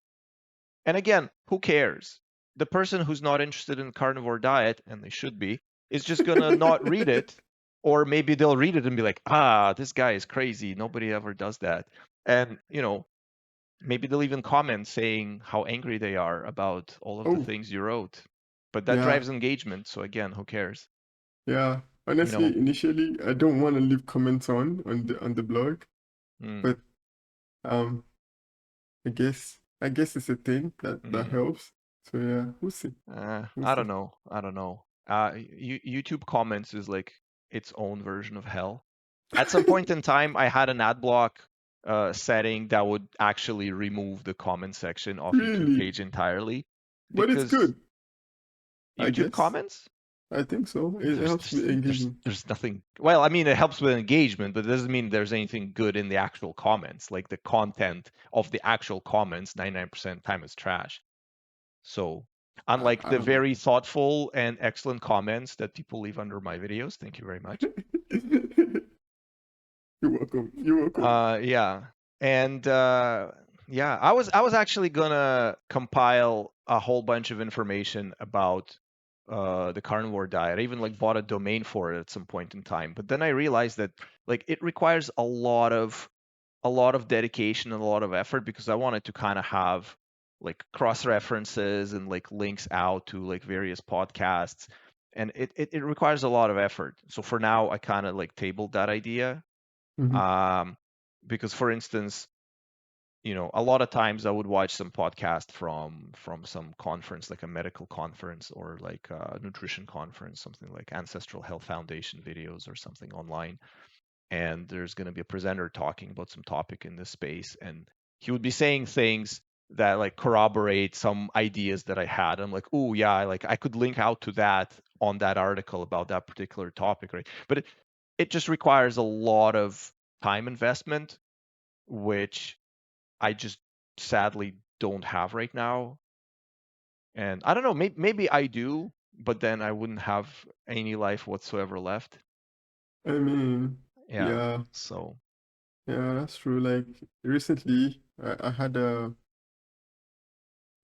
And again, who cares? The person who's not interested in carnivore diet, and they should be, is just gonna not read it, or maybe they'll read it and be like, ah, this guy is crazy. Nobody ever does that. And maybe they'll even comment saying how angry they are about all of the oh things you wrote. But that yeah, drives engagement. So again, who cares? yeah. You know. Honestly, initially I don't want to leave comments on the blog, Mm, but um I guess it's a thing that mm. helps. So yeah, we'll see. We'll I see. don't know. I don't know. YouTube comments is like its own version of hell. At some point in time, I had an ad block setting that would actually remove the comment section off YouTube Really? page entirely But it's because good, I YouTube guess. comments, I think so. It there's helps with engagement. there's nothing. Well, I mean, it helps with engagement, but it doesn't mean there's anything good in the actual comments. Like the content of the actual comments, 99% of the time is trash. So, unlike I the don't know. very thoughtful and excellent comments that people leave under my videos, thank you very much. You're welcome. You're welcome. Yeah, and yeah, I was actually gonna compile a whole bunch of information about the carnivore diet. I even like bought a domain for it at some point in time, but then I realized that like it requires a lot of dedication and a lot of effort because I wanted to kind of have like cross references and like links out to like various podcasts, and it requires a lot of effort. So for now, I kind of like tabled that idea, Hmm. um, because for instance, a lot of times I would watch some podcast from some conference, like a medical conference or like a nutrition conference, something like Ancestral Health Foundation videos or something online, and there's going to be a presenter talking about some topic in this space, and he would be saying things that like corroborate some ideas that I had. I'm like, oh yeah, I could link out to that on that article about that particular topic, right? But it just requires a lot of time investment, which I just sadly don't have right now. And I don't know, maybe I do, but then I wouldn't have any life whatsoever left. I mean, Yeah. yeah, So. yeah, that's true. Like recently, I had a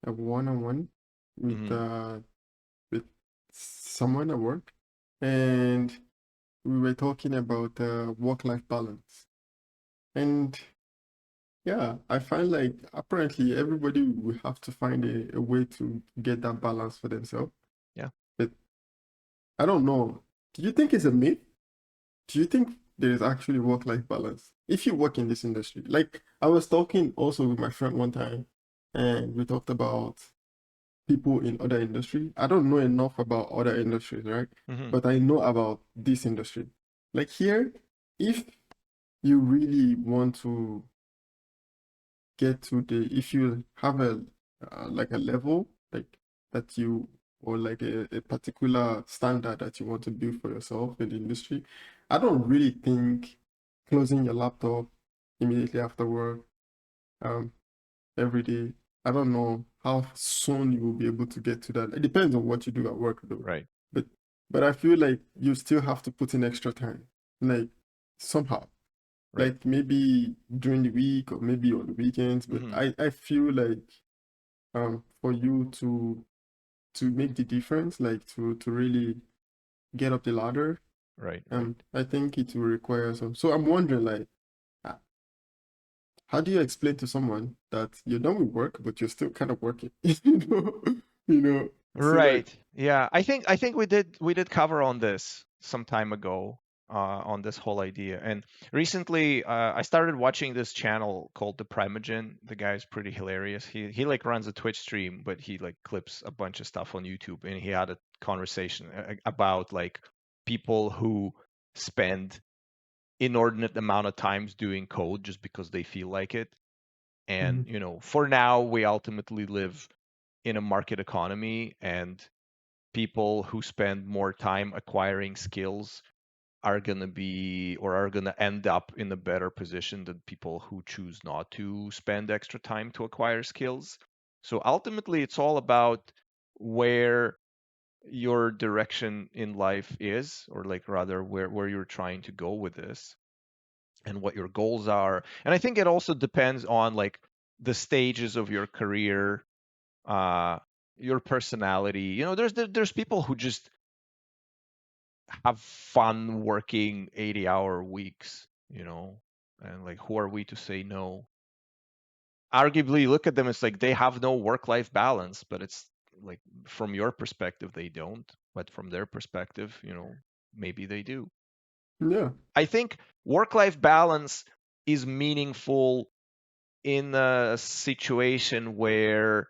one-on-one with Mhm. uh with someone at work, and we were talking about work-life balance. And yeah, I find like apparently everybody will have to find a way to get that balance for themselves. Yeah. But I don't know. Do you think it's a myth? Do you think there is actually work-life balance if you work in this industry? Like I was talking also with my friend one time, and we talked about people in other industry. I don't know enough about other industries, right? Mhm. But I know about this industry. Like here, if you really want to get to if you have a like a level like that you or like a particular standard that you want to build for yourself in the industry, I don't really think closing your laptop immediately after work, um, every day. I don't know how soon you will be able to get to that. It depends on what you do at work though. Right. But but I feel like you still have to put in extra time, like somehow, Right. like maybe during the week or maybe on the weekends. But Mhm. I feel like for you to make the difference, like to really get up the ladder, Right. Right. I think it will require some. So I'm wondering like, uh, how do you explain to someone that you're done with work, but you're still kind of working? You know, so like, Right. Yeah. I think we did cover on this some time ago on this whole idea. And recently I started watching this channel called The Primogen. The guy's pretty hilarious. He like runs a Twitch stream, but he like clips a bunch of stuff on YouTube. And he had a conversation about like people who spend inordinate amount of times doing code just because they feel like it. And mhm, for now we ultimately live in a market economy, and people who spend more time acquiring skills are going to be or are going to end up in a better position than people who choose not to spend extra time to acquire skills. So ultimately, it's all about where your direction in life is, or like rather where you're trying to go with this and what your goals are. And I think it also depends on like the stages of your career, uh your personality. There's people who just have fun working 80-hour weeks, and like who are we to say no? Arguably, look at them, it's like they have no work life balance, but it's like from your perspective they don't, but from their perspective, maybe they do. yeah, I think work life balance is meaningful in a situation where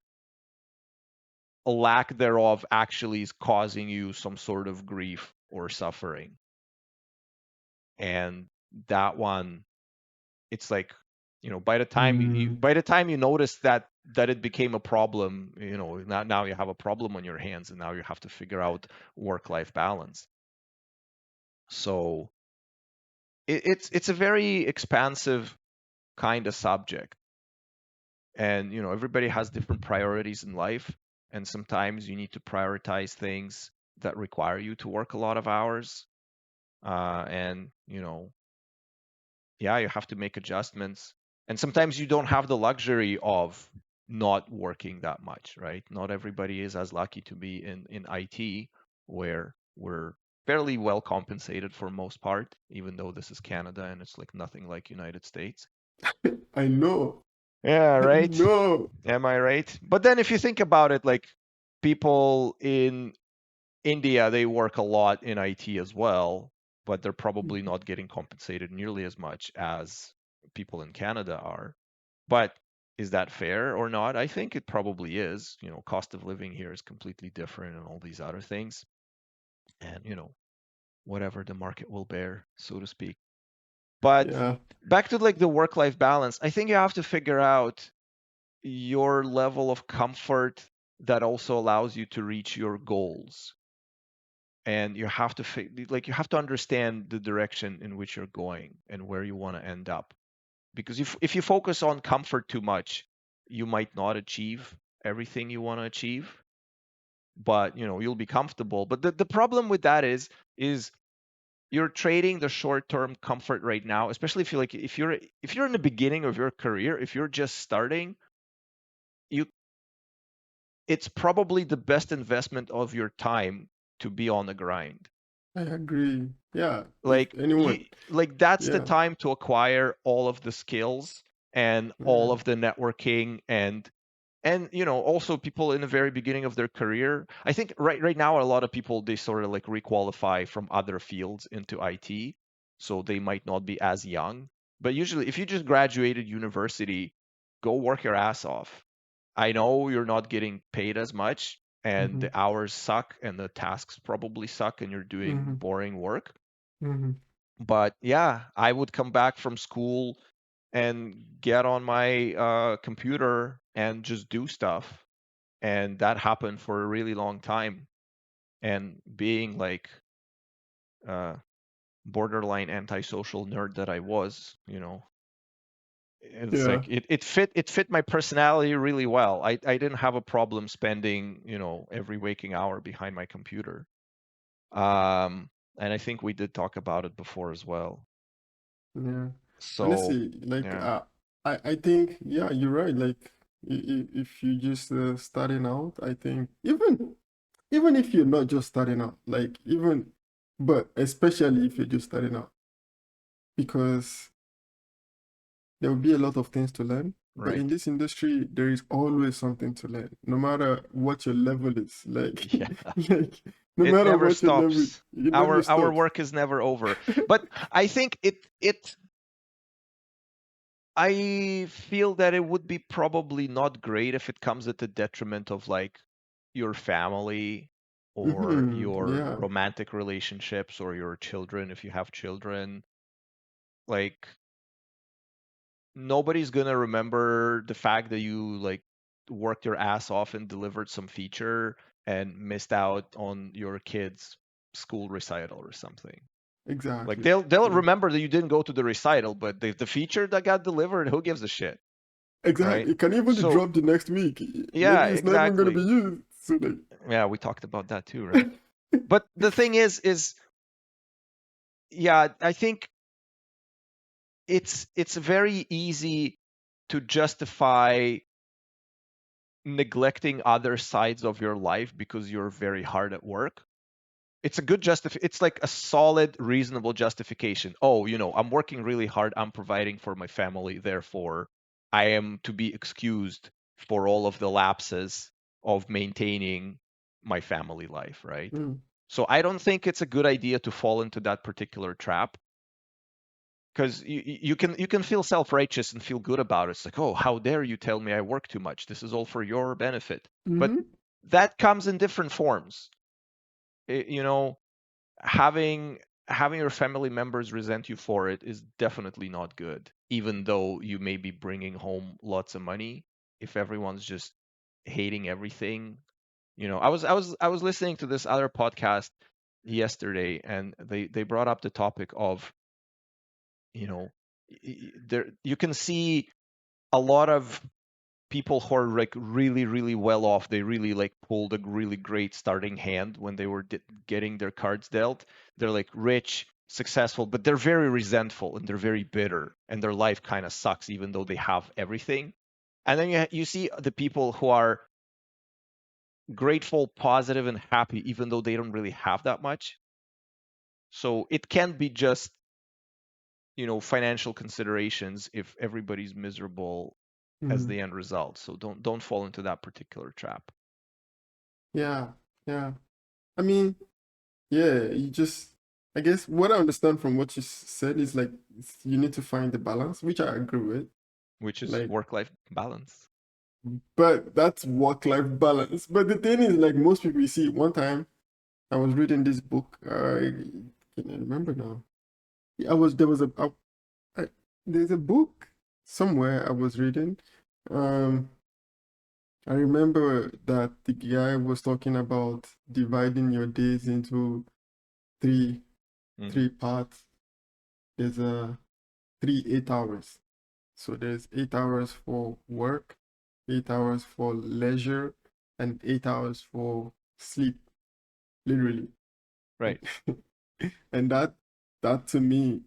a lack thereof actually is causing you some sort of grief or suffering. And that one, it's like, mm, by the time you notice that it became a problem, now you have a problem on your hands, and now you have to figure out work life balance. So it's a very expansive kind of subject. And everybody has different priorities in life, and sometimes you need to prioritize things that require you to work a lot of hours. And yeah, you have to make adjustments. And sometimes you don't have the luxury of not working that much, right? Not everybody is as lucky to be in IT, where we're fairly well compensated for most part, even though this is Canada and it's like nothing like United States. I know, Yeah, I right. know. Am I right? But then if you think about it, like people in India, they work a lot in IT as well, but they're probably not getting compensated nearly as much as people in Canada are. But is that fair or not? I think it probably is. Cost of living here is completely different and all these other things. And, whatever the market will bear, so to speak. But Yeah, back to like the work-life balance, I think you have to figure out your level of comfort that also allows you to reach your goals. And you have to you have to understand the direction in which you're going and where you want to end up. Because if you focus on comfort too much, you might not achieve everything you want to achieve, but you'll be comfortable. But the problem with that is you're trading the short-term comfort right now, especially if you're in the beginning of your career, if you're just starting, you it's probably the best investment of your time to be on the grind. I agree. Yeah, if Like anyone, that's the yeah, time to acquire all of the skills and all yeah, of the networking, and also people in the very beginning of their career. I think right now a lot of people, they sort of like requalify from other fields into IT, so they might not be as young. But usually if you just graduated university, go work your ass off. I know you're not getting paid as much, and mm-hmm, the hours suck, and the tasks probably suck, and you're doing mm-hmm, boring work. mm-hmm. But yeah, I would come back from school and get on my computer and just do stuff. And that happened for a really long time. And being like uh, borderline antisocial nerd that I was, it's Yeah, like it fit my personality really well. I didn't have a problem spending, every waking hour behind my computer. And I think we did talk about it before as well. yeah. So Honestly, like, yeah. I think, yeah, you're right. Like, if you just starting out, I think even if you're not just starting out, like even, but especially if you're just starting out, because there will be a lot of things to learn. But in right? this industry, there is always something to learn, no matter what your level is. Like, Yeah, like no it matter never what your level, stops. it never Our stops. work is never over. But I think it I feel that it would be probably not great if it comes at the detriment of like your family or your Yeah, romantic relationships or your children if you have children. Like nobody's gonna remember the fact that you like worked your ass off and delivered some feature and missed out on your kid's school recital or something. Like exactly. they'll So remember that you didn't go to the recital, but the feature that got delivered, who gives a shit, right? exactly, it can even So drop the next week. yeah, Maybe it's not even gonna be exactly. used. So Yeah, we talked about that too, right? like, But the thing is yeah, I think it's very easy to justify neglecting other sides of your life because you're very hard at work. It's a good it's like a solid reasonable justification. Oh, I'm working really hard, I'm providing for my family, therefore I am to be excused for all of the lapses of maintaining my family life, right? mm, So I don't think it's a good idea to fall into that particular trap because you can feel self-righteous and feel good about it. It's like, oh, how dare you tell me I work too much, this is all for your benefit. But mm-hmm, that comes in different forms. You know, having having your family members resent you for it is definitely not good, even though you may be bringing home lots of money. If everyone's just hating everything, I was listening to this other podcast yesterday, and they brought up the topic of, you know there you can see a lot of people who are like really really well off. They really like pulled a really great starting hand when they were getting their cards dealt. They're like rich, successful, but they're very resentful and they're very bitter and their life kind of sucks even though they have everything. And then you see the people who are grateful, positive, and happy even though they don't really have that much. So it can be just, financial considerations if everybody's miserable as mm, the end result. So don't fall into that particular trap. yeah, yeah. I mean, yeah, I guess what I understand from what you said is like you need to find the balance, which I agree with. Which is Like, work-life balance. but that's work-life balance. But the thing is, like most people, you see, one time I was reading this book. I can't remember now. There was I, there's a book somewhere I was reading. Um, I remember that the guy was talking about dividing your days into three Mm, three parts. There's a 3 8 hours. So there's 8 hours for work, 8 hours for leisure, and 8 hours for sleep, literally. And, right. and that to me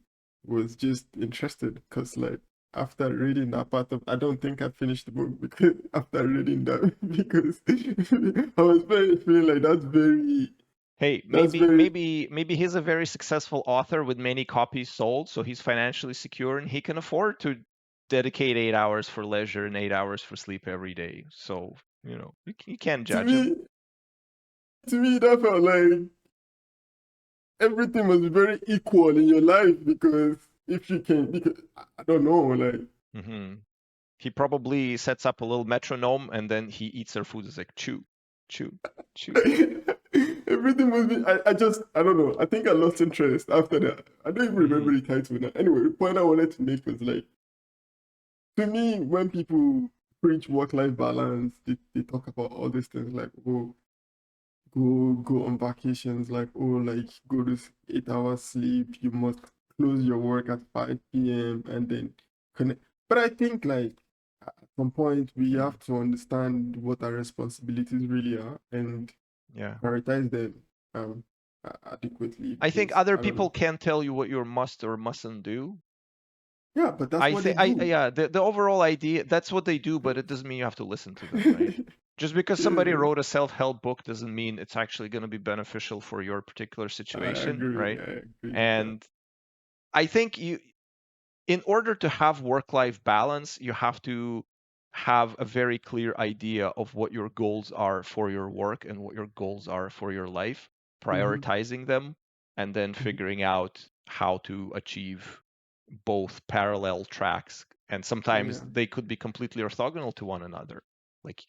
was just interesting because like after reading that part of I don't think I finished the book because after reading that because I was very feeling like Hey, that's maybe very maybe maybe he's a very successful author with many copies sold, so he's financially secure and he can afford to dedicate 8 hours for leisure and 8 hours for sleep every day. So, you can't to judge him. me that felt like everything must be very equal in your life because if you can because I don't know like Hmm. He probably sets up a little metronome and then he eats their food. It's like chew, chew, chew. everything must be I don't know I think I lost interest after that I don't even remember Hmm. the title now anyway the point I wanted to make was like to me when people preach work-life balance they talk about all these things like oh go on vacations like oh like go to 8 hours sleep you must close your work at 5 p.m and then connect but I think like at some point we have to understand what our responsibilities really are and Yeah. prioritize them um adequately I think because other I don't know people can tell you what you must or mustn't do. yeah but that's I what they think I do yeah, the overall idea, that's what they do, but it doesn't mean you have to listen to them, right? Just because somebody yeah wrote a self-help book doesn't mean it's actually going to be beneficial for your particular I situation, agree right? I agree with that And I think in order to have work-life balance, you have to have a very clear idea of what your goals are for your work and what your goals are for your life, Mm-hmm. prioritizing them, and then Mm-hmm. figuring out how to achieve both parallel tracks. And sometimes Yeah. they could be completely orthogonal to one another. Like,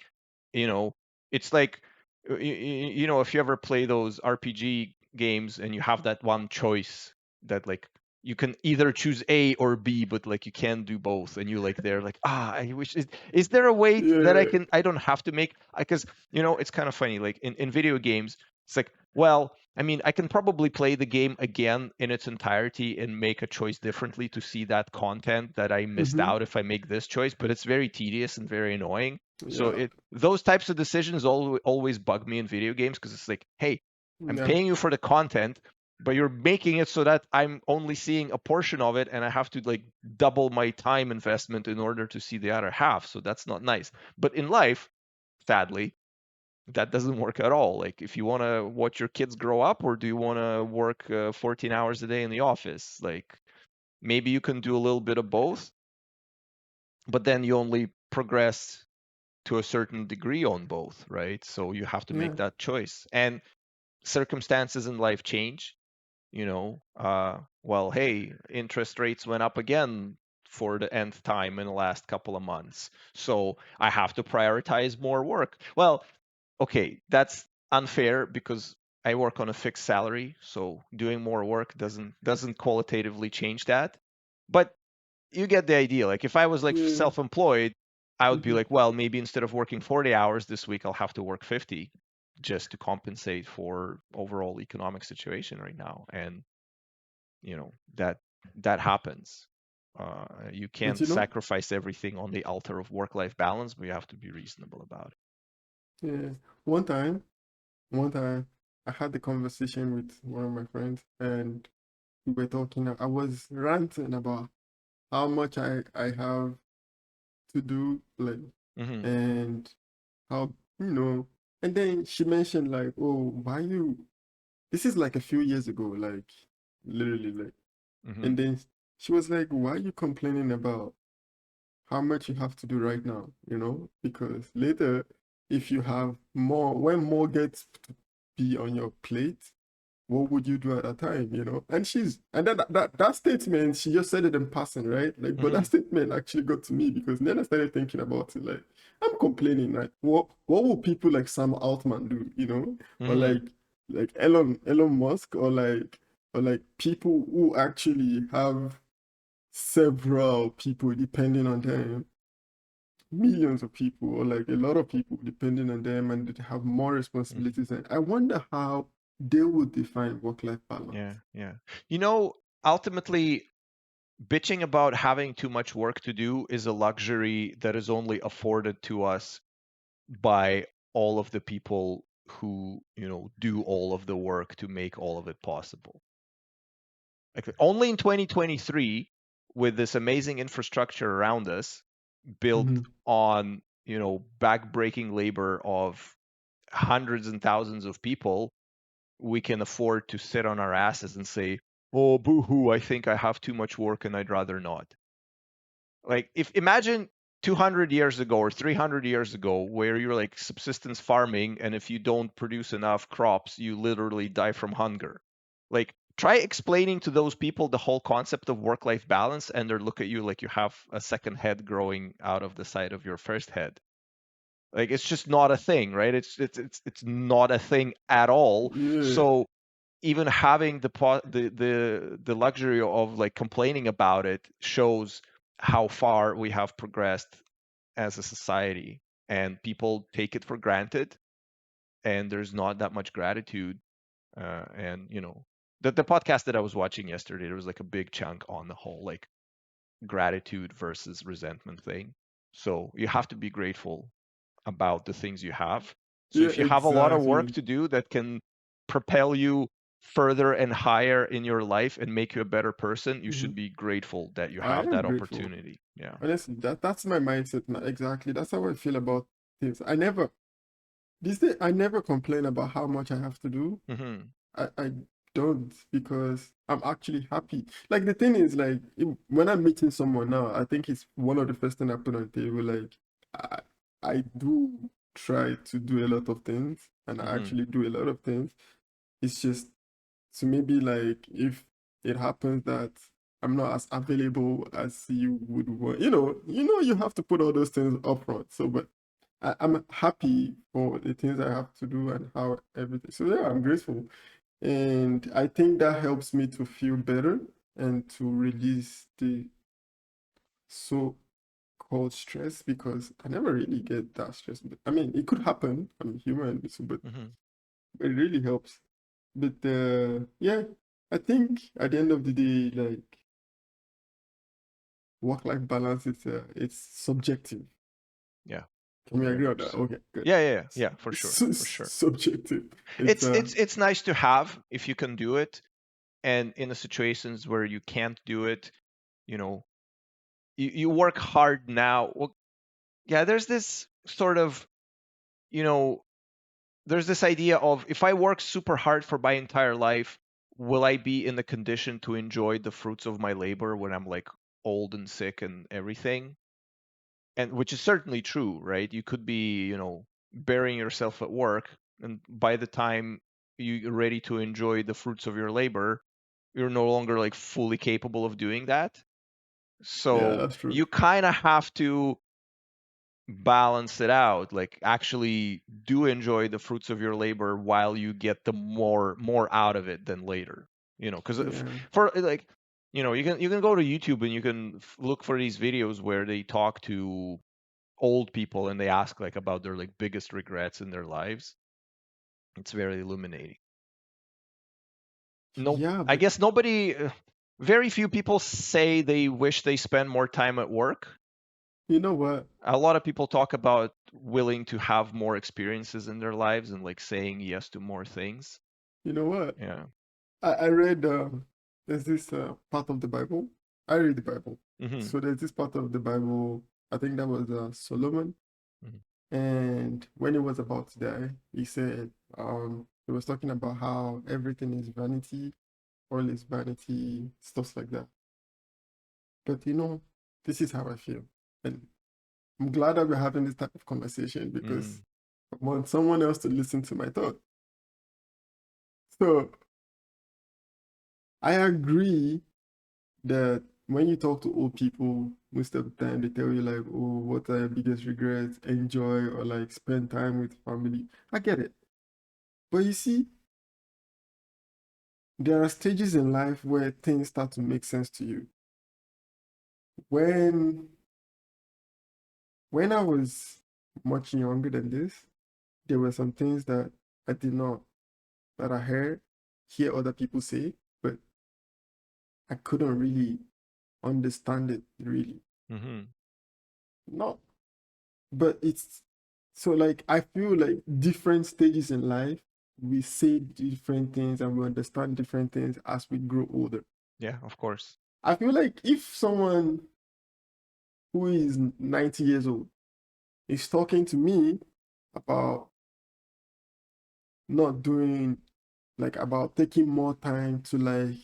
you know, it's like, if you ever play those RPG games and you have that one choice that like you can either choose A or B, but like you can't do both, and you like they're like, I wish is there a way that Yeah. I don't have to make, because it's kind of funny, like in video games, it's like, well, I mean, I can probably play the game again in its entirety and make a choice differently to see that content that I missed Mm-hmm. out if I make this choice, but it's very tedious and very annoying. So Yeah. it those types of decisions always bug me in video games, because it's like, hey, I'm Yeah. paying you for the content, but you're making it so that I'm only seeing a portion of it and I have to like double my time investment in order to see the other half. So that's not nice. But in life, sadly, that doesn't work at all. Like if you want to watch your kids grow up, or do you want to work 14 hours a day in the office, like maybe you can do a little bit of both, but then you only progress to a certain degree on both, right? So you have to Yeah. make that choice. And circumstances in life change. Well, hey, interest rates went up again for the nth time in the last couple of months, so I have to prioritize more work. Well, okay, that's unfair because I work on a fixed salary, so doing more work doesn't qualitatively change that. But you get the idea. Like if I was like Yeah. self-employed, I would be Mm-hmm. like, well, maybe instead of working 40 hours this week, I'll have to work 50 just to compensate for overall economic situation right now. And that happens. You But can't you know, sacrifice everything on the altar of work-life balance, but you have to be reasonable about yeah. One time, one time, I had the conversation with one of my friends, and we were talking. I was ranting about how much I have to do, like, it. Hmm. and how, you know. And then she mentioned like, oh, why you? This is like a few years ago, like literally, like. And Hmm. then she was like, why are you complaining about how much you have to do right now, because later, if you have more, when more gets to be on your plate, what would you do at that time? And then that statement, she just said it in passing, right? Like, but that Hmm. statement actually got to me because then I started thinking about it. Like, I'm complaining, right? What will people like Sam Altman do, or Hmm. like Elon Musk, or like people who actually have several people depending on them, millions of people, or like a lot of people depending on them, and they have more Hmm. responsibilities. And I wonder how they would define work-life Yeah, balance. yeah. Ultimately, bitching about having too much work to do is a luxury that is only afforded to us by all of the people who, do all of the work to make all of it possible. Like only in 2023, with this amazing infrastructure around us, built Mm-hmm. on, backbreaking labor of hundreds and thousands of people, we can afford to sit on our asses and say, "Oh, boo-hoo, I think I have too much work and I'd rather not." Like, if imagine 200 years ago or 300 years ago, where you're like subsistence farming, and if you don't produce enough crops, you literally die from hunger. Like, try explaining to those people the whole concept of work-life balance, and they look at you like you have a second head growing out of the side of your first head. Like, it's just not a thing, right? It's not a thing at all. Yeah, So even having the luxury of like complaining about it shows how far we have progressed as a society, and people take it for granted, and there's not that much gratitude. And the podcast that I was watching yesterday, there was like a big chunk on the whole like gratitude versus resentment thing. So you have to be grateful about the things you have. So yeah, if you have a lot of work exactly. to do that can propel you further and higher in your life and make you a better person, you Hmm. should be grateful that you I have am that grateful. opportunity. Yeah. Honestly, that's my mindset now. Exactly. That's how I feel about things. I never complain about how much I have to do. Hmm. I don't, because I'm actually happy. Like the thing is, like when I'm meeting someone now, I think it's one of the first thing I put on the table. Like I, I do try to do a lot of things, and I Hmm. actually do a lot of things. It's just, so maybe like if it happens that I'm not as available as you would want, you have to put all those things up front. So, but I'm happy for the things I have to do and how everything. So yeah, I'm grateful. And I think that helps me to feel better and to release the so-called stress, because I never really get that stress. But, I mean, it could happen. I'm human, so, but Hmm. it really helps. But yeah, I think at the end of the day, like work-life balance is it's subjective. Yeah, Can we very agree on much that? so. Okay, good. Yeah, for sure, for sure. Subjective. It's It's nice to have if you can do it, and in the situations where you can't do it, you know, you work hard now. Well, yeah, there's this sort of, you know, there's this idea of if I work super hard for my entire life, will I be in the condition to enjoy the fruits of my labor when I'm like old and sick and everything? And which is certainly true, right? You could be, burying yourself at work, and by the time you're ready to enjoy the fruits of your labor, you're no longer like fully capable of doing that. yeah, So that's true. you kind of have to balance it out, like actually do enjoy the fruits of your labor while you get the more out of it than later, because Yeah. for like, you can go to YouTube and you can look for these videos where they talk to old people and they ask like about their like biggest regrets in their lives. It's very illuminating. No, Yeah, I but guess nobody, very few people say they wish they spend more time at work. you know what? A lot of people talk about willing to have more experiences in their lives and like saying yes to more things. You know what? Yeah. I read there's this part of the Bible. I read the Bible. Hmm. So there's this part of the Bible, I think that was Solomon. Hmm. And when he was about to die, he said, he was talking about how everything is vanity, all is vanity, stuff like that. But this is how I feel. And I'm glad that we're having this type of conversation, because Mm. I want someone else to listen to my thought. So I agree that when you talk to old people, most of the time they tell you like, oh, what are your biggest regrets? Enjoy, or like spend time with family. I get it. But you see, there are stages in life where things start to make sense to you. When when I was much younger than this, there were some things that I did not that I hear other people say, but I couldn't really understand it really. Hmm. No, but it's so like I feel like different stages in life, we say different things and we understand different things as we grow older. Yeah, of course. I feel like if someone who is 90 years old is talking to me about not doing, like about taking more time to like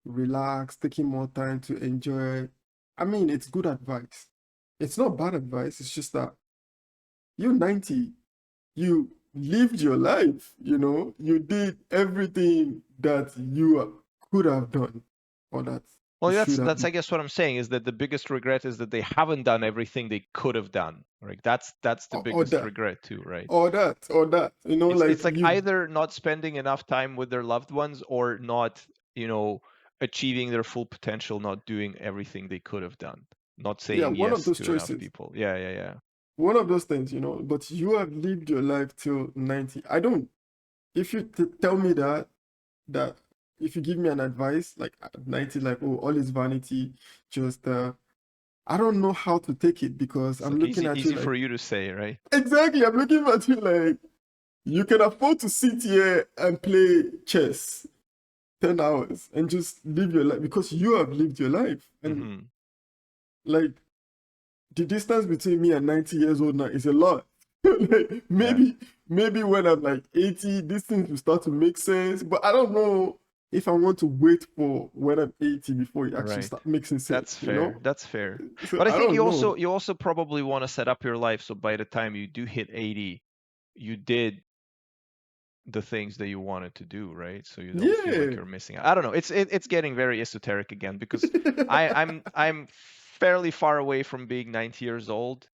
relax, taking more time to enjoy, I mean, it's good advice. It's not bad advice. It's just that you're 90, you lived your life, you did everything that you could have done, or that Well, you should have, that's I guess what I'm saying is that the biggest regret is that they haven't done everything they could have done. Right? That's the or biggest that, regret too, right? or that, It's like like you, either not spending enough time with their loved ones or not, you know, achieving their full potential, not doing everything they could have done, not yeah, saying one of yes those to enough choices, people. Yeah, yeah, yeah. one of those things, but you have lived your life till 90. I don't, if you tell me that if you give me an advice like at 90, like, oh, all is vanity, just I don't know how to take it, because It's I'm like looking at you easy like, for you to say, right? exactly, I'm looking at you like, you can afford to sit here and play chess 10 hours and just live your life, because you have lived your life. And Hmm. like, the distance between me and 90 years old now is a lot. Like, Yeah. maybe when I'm like 80, these things will start to make sense. But I don't know. if I want to wait for when I'm 80 before it actually Right. start making That's sense, you fair. know? That's fair. So But I I think don't know. you also probably want to set up your life so by the time you do hit 80, you did the things that you wanted to do, right? So you don't feel like Yeah. you're missing out. I don't know. It's getting very esoteric again because I'm fairly far away from being 90 years old.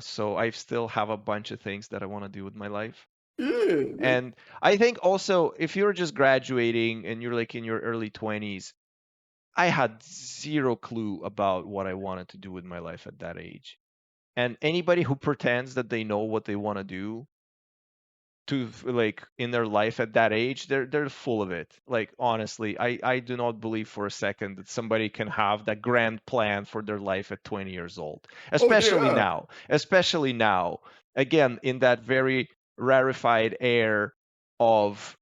So I still have a bunch of things that I want to do with my life. Yeah. Like, And I think also if you're just graduating and you're like in your early 20s, I had zero clue about what I wanted to do with my life at that age. And anybody who pretends that they know what they want to do to like in their life at that age, they're full of it. Like honestly, I do not believe for a second that somebody can have that grand plan for their life at 20 years old. oh, they are. Especially now, again in that very rarefied air of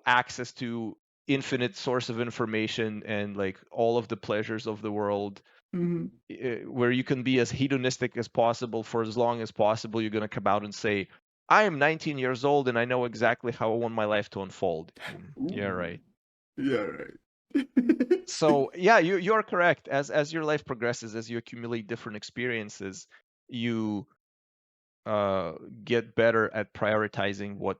access to infinite source of information and like all of the pleasures of the world, Mhm. where you can be as hedonistic as possible for as long as possible. You're going to come out and say, I am 19 years old and I know exactly how I want my life to unfold. Yeah, Ooh. right. Yeah, right. So yeah, you're correct. As your life progresses, as you accumulate different experiences, you uh, get better at prioritizing what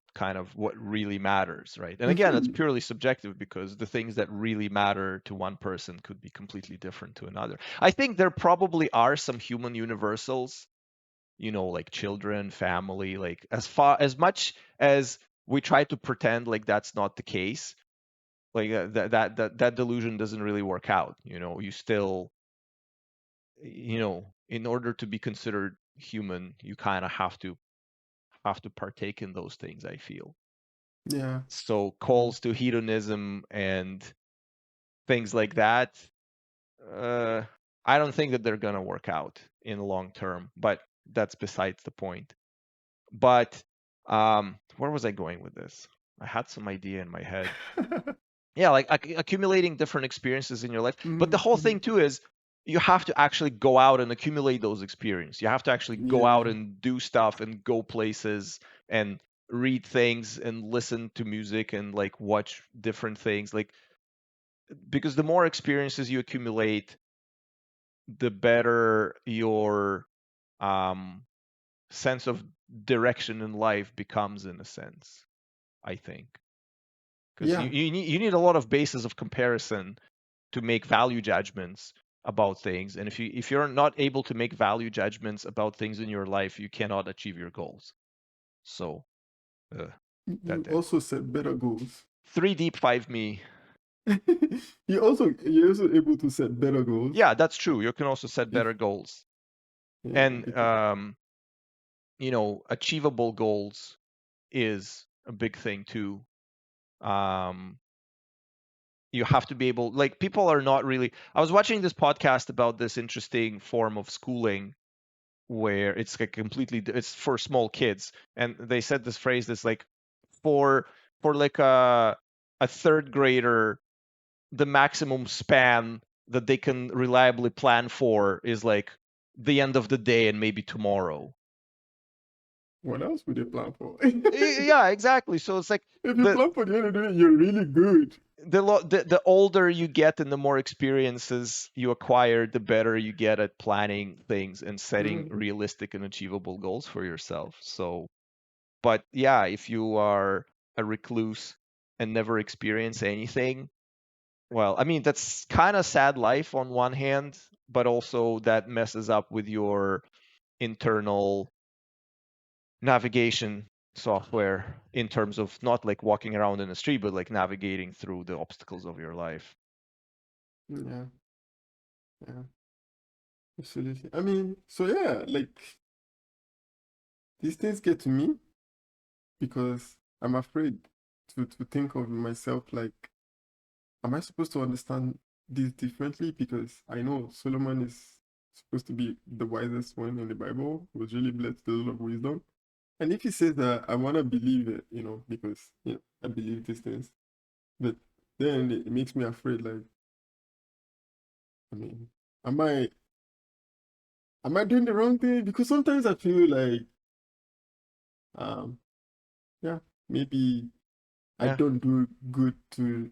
really matters, right? And again, it's Mhm. purely subjective because the things that really matter to one person could be completely different to another. I think there probably are some human universals, like children, family, like as much as we try to pretend like that's not the case, like that delusion doesn't really work out. You still, in order to be considered human, you kind of have to partake in those things, I feel. Yeah. So Yeah. calls to hedonism and things like that, uh, I don't think that they're going to work out in the long term, but that's besides the point. But where was I going with this? I had some idea in my head. Yeah, like accumulating different experiences in your life. But the Mhm, whole thing mhm. too is you have to actually go out and accumulate those experiences. You have to actually go out Yeah. and do stuff and go places and read things and listen to music and like watch different things. Like because the more experiences you accumulate, the better your um sense of direction in life becomes in a sense, I think. Because you, Yeah. you need a lot of bases of comparison to make value judgments about things. And if you're not able to make value judgments about things in your life, you cannot achieve your goals. So uh, You that there. also set better goals. Three deep, five me. You're also able to set better goals. Yeah, that's true. You can also set If better goals yeah, and because achievable goals is a big thing too. Um, you have to be able, like, people are not really. I was watching this podcast about this interesting form of schooling where it's like it's for small kids, and they said this phrase that's like for like a third grader, the maximum span that they can reliably plan for is like the end of the day and maybe tomorrow. what else would you plan for? Yeah, exactly. So it's like If you the plan for the end of the day, you're really good. the older you get and the more experiences you acquire, the better you get at planning things and setting Mm. realistic and achievable goals for yourself. So, but yeah, if you are a recluse and never experience anything, well, I mean, that's kind of sad life on one hand, but also that messes up with your internal navigation software in terms of not like walking around in the street, but like navigating through the obstacles of your life. Yeah, yeah, absolutely. I mean, so yeah, like these things get to me because I'm afraid to think of myself like, am I supposed to understand this differently? Because I know Solomon is supposed to be the wisest one in the Bible, was really blessed with a lot of wisdom. And if he says that, I want to believe it, because I believe these things. But then it makes me afraid. Like, I mean, am I am I doing the wrong thing? Because sometimes I feel like, um, yeah, maybe. I Yeah. don't do good to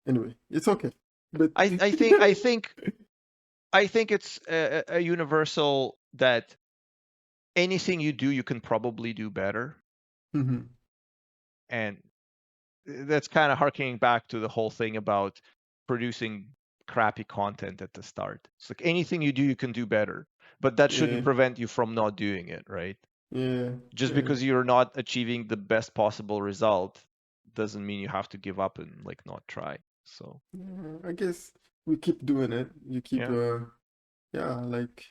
anyway, it's okay. But I think I think I think it's a universal that anything you do, you can probably do better, Mhm. and that's kind of harkening back to the whole thing about producing crappy content at the start. It's like anything you do, you can do better, but that Yeah, shouldn't prevent you from not doing it, right? yeah, Just yeah. because you're not achieving the best possible result doesn't mean you have to give up and like not try. So Yeah, I guess we keep doing it. You keep yeah. yeah, like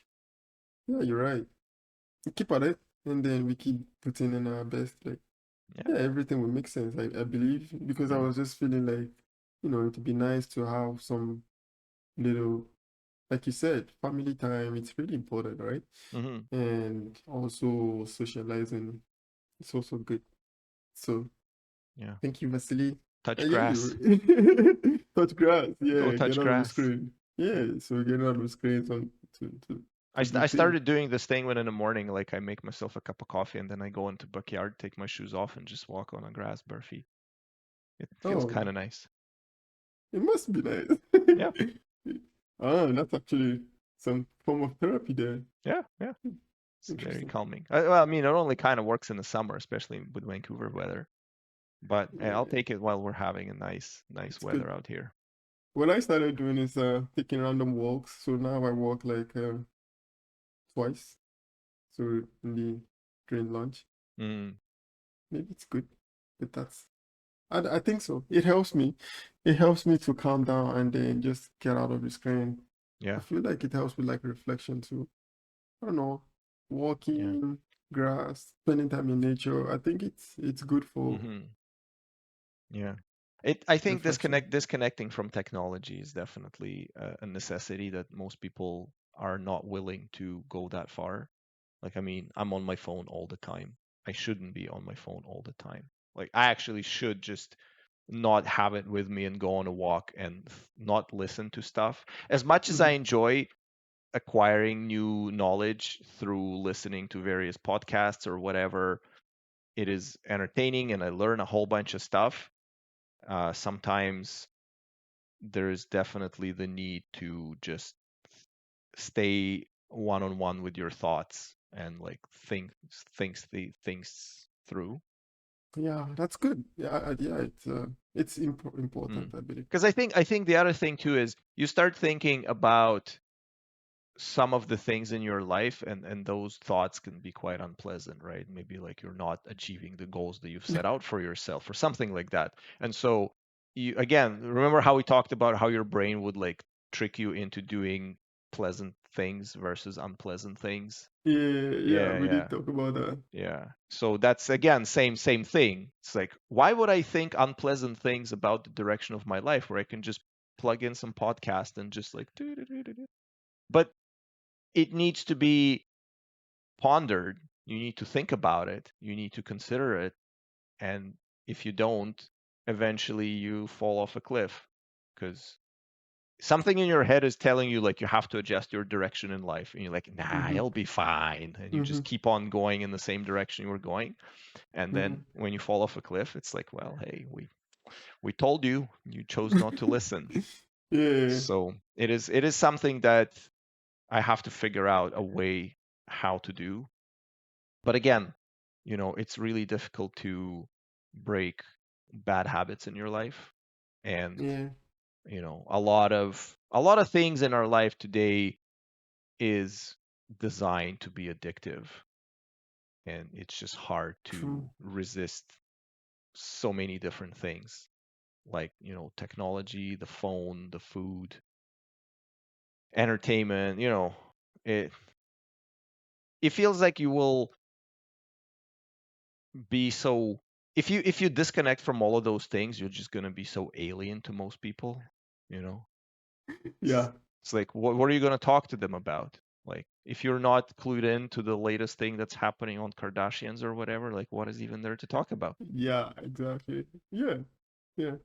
yeah, you're right. We keep at it and then we keep putting in our best. Like Yeah. yeah, everything will make sense, I believe. Because I Yeah. was just feeling like, it'd be nice to have some little, like you said, family time. It's really important, right? Hmm. And also socializing. It's also good. So Yeah. thank you, Vasili. Touch Yeah, grass. you touch grass. Go Yeah, get touch out of the grass. screen. Yeah, so get out of the screen to do I things. started doing this thing when in the morning, like I make myself a cup of coffee and then I go into the backyard, take my shoes off, and just walk on the grass bare feet. It feels Oh, kind of nice. it must be nice. Yeah. Ah, that's actually some form of therapy there. Yeah. Yeah. It's very Interesting. calming. Well, I mean, it only kind of works in the summer, especially with Vancouver weather. But I'll Yeah, take it while we're having a nice it's good. weather out here. What I started doing is taking random walks. So now I walk like twice. So in the during lunch. Mm, Maybe it's good, but I think so. It helps me. It helps me to calm down and then just get out of the screen. I yeah. feel like it helps with like reflection too. I don't know, Yeah. walking, grass, spending time in nature. I think it's good for Hmm. Yeah. I think reflection. disconnecting from technology is definitely a necessity that most people are not willing to go that far. Like, I mean, I'm on my phone all the time. I shouldn't be on my phone all the time. Like, I actually should just not have it with me and go on a walk and not listen to stuff. As much as I Hmm. enjoy acquiring new knowledge through listening to various podcasts or whatever, it is entertaining and I learn a whole bunch of stuff. Sometimes there's definitely the need to just stay one on one with your thoughts and like things through. Yeah, that's good. Yeah, yeah, it's important, I believe. Because I think the other thing too is you start thinking about some of the things in your life and those thoughts can be quite unpleasant, right? Maybe like you're not achieving the goals that you've set out for yourself or something like that. And so you again, remember how we talked about how your brain would like trick you into doing pleasant things versus unpleasant things? Yeah, yeah, Yeah, we yeah. did talk about that. Yeah. So that's again same thing. It's like why would I think unpleasant things about the direction of my life where I can just plug in some podcast and just like do. But it needs to be pondered. You need to think about it. You need to consider it. And if you don't, eventually you fall off a cliff because something in your head is telling you like you have to adjust your direction in life. And you're like, nah, Mm-hmm. it'll be fine. And you Mm-hmm. just keep on going in the same direction you were going. And Mm-hmm. then when you fall off a cliff, it's like, well, hey, we told you, you chose not to listen. Yeah, So it is something that I have to figure out a way how to do. But again, it's really difficult to break bad habits in your life. And, yeah, a lot of things in our life today is designed to be addictive. And it's just hard true. to resist so many different things like, technology, the phone, the food, entertainment, it it feels like you will be so if you disconnect from all of those things, you're just going to be so alien to most people, you know. It's, Yeah, it's like what are you going to talk to them about? Like if you're not clued in to the latest thing that's happening on Kardashians or whatever, like what is even there to talk about? yeah, exactly. Yeah, yeah.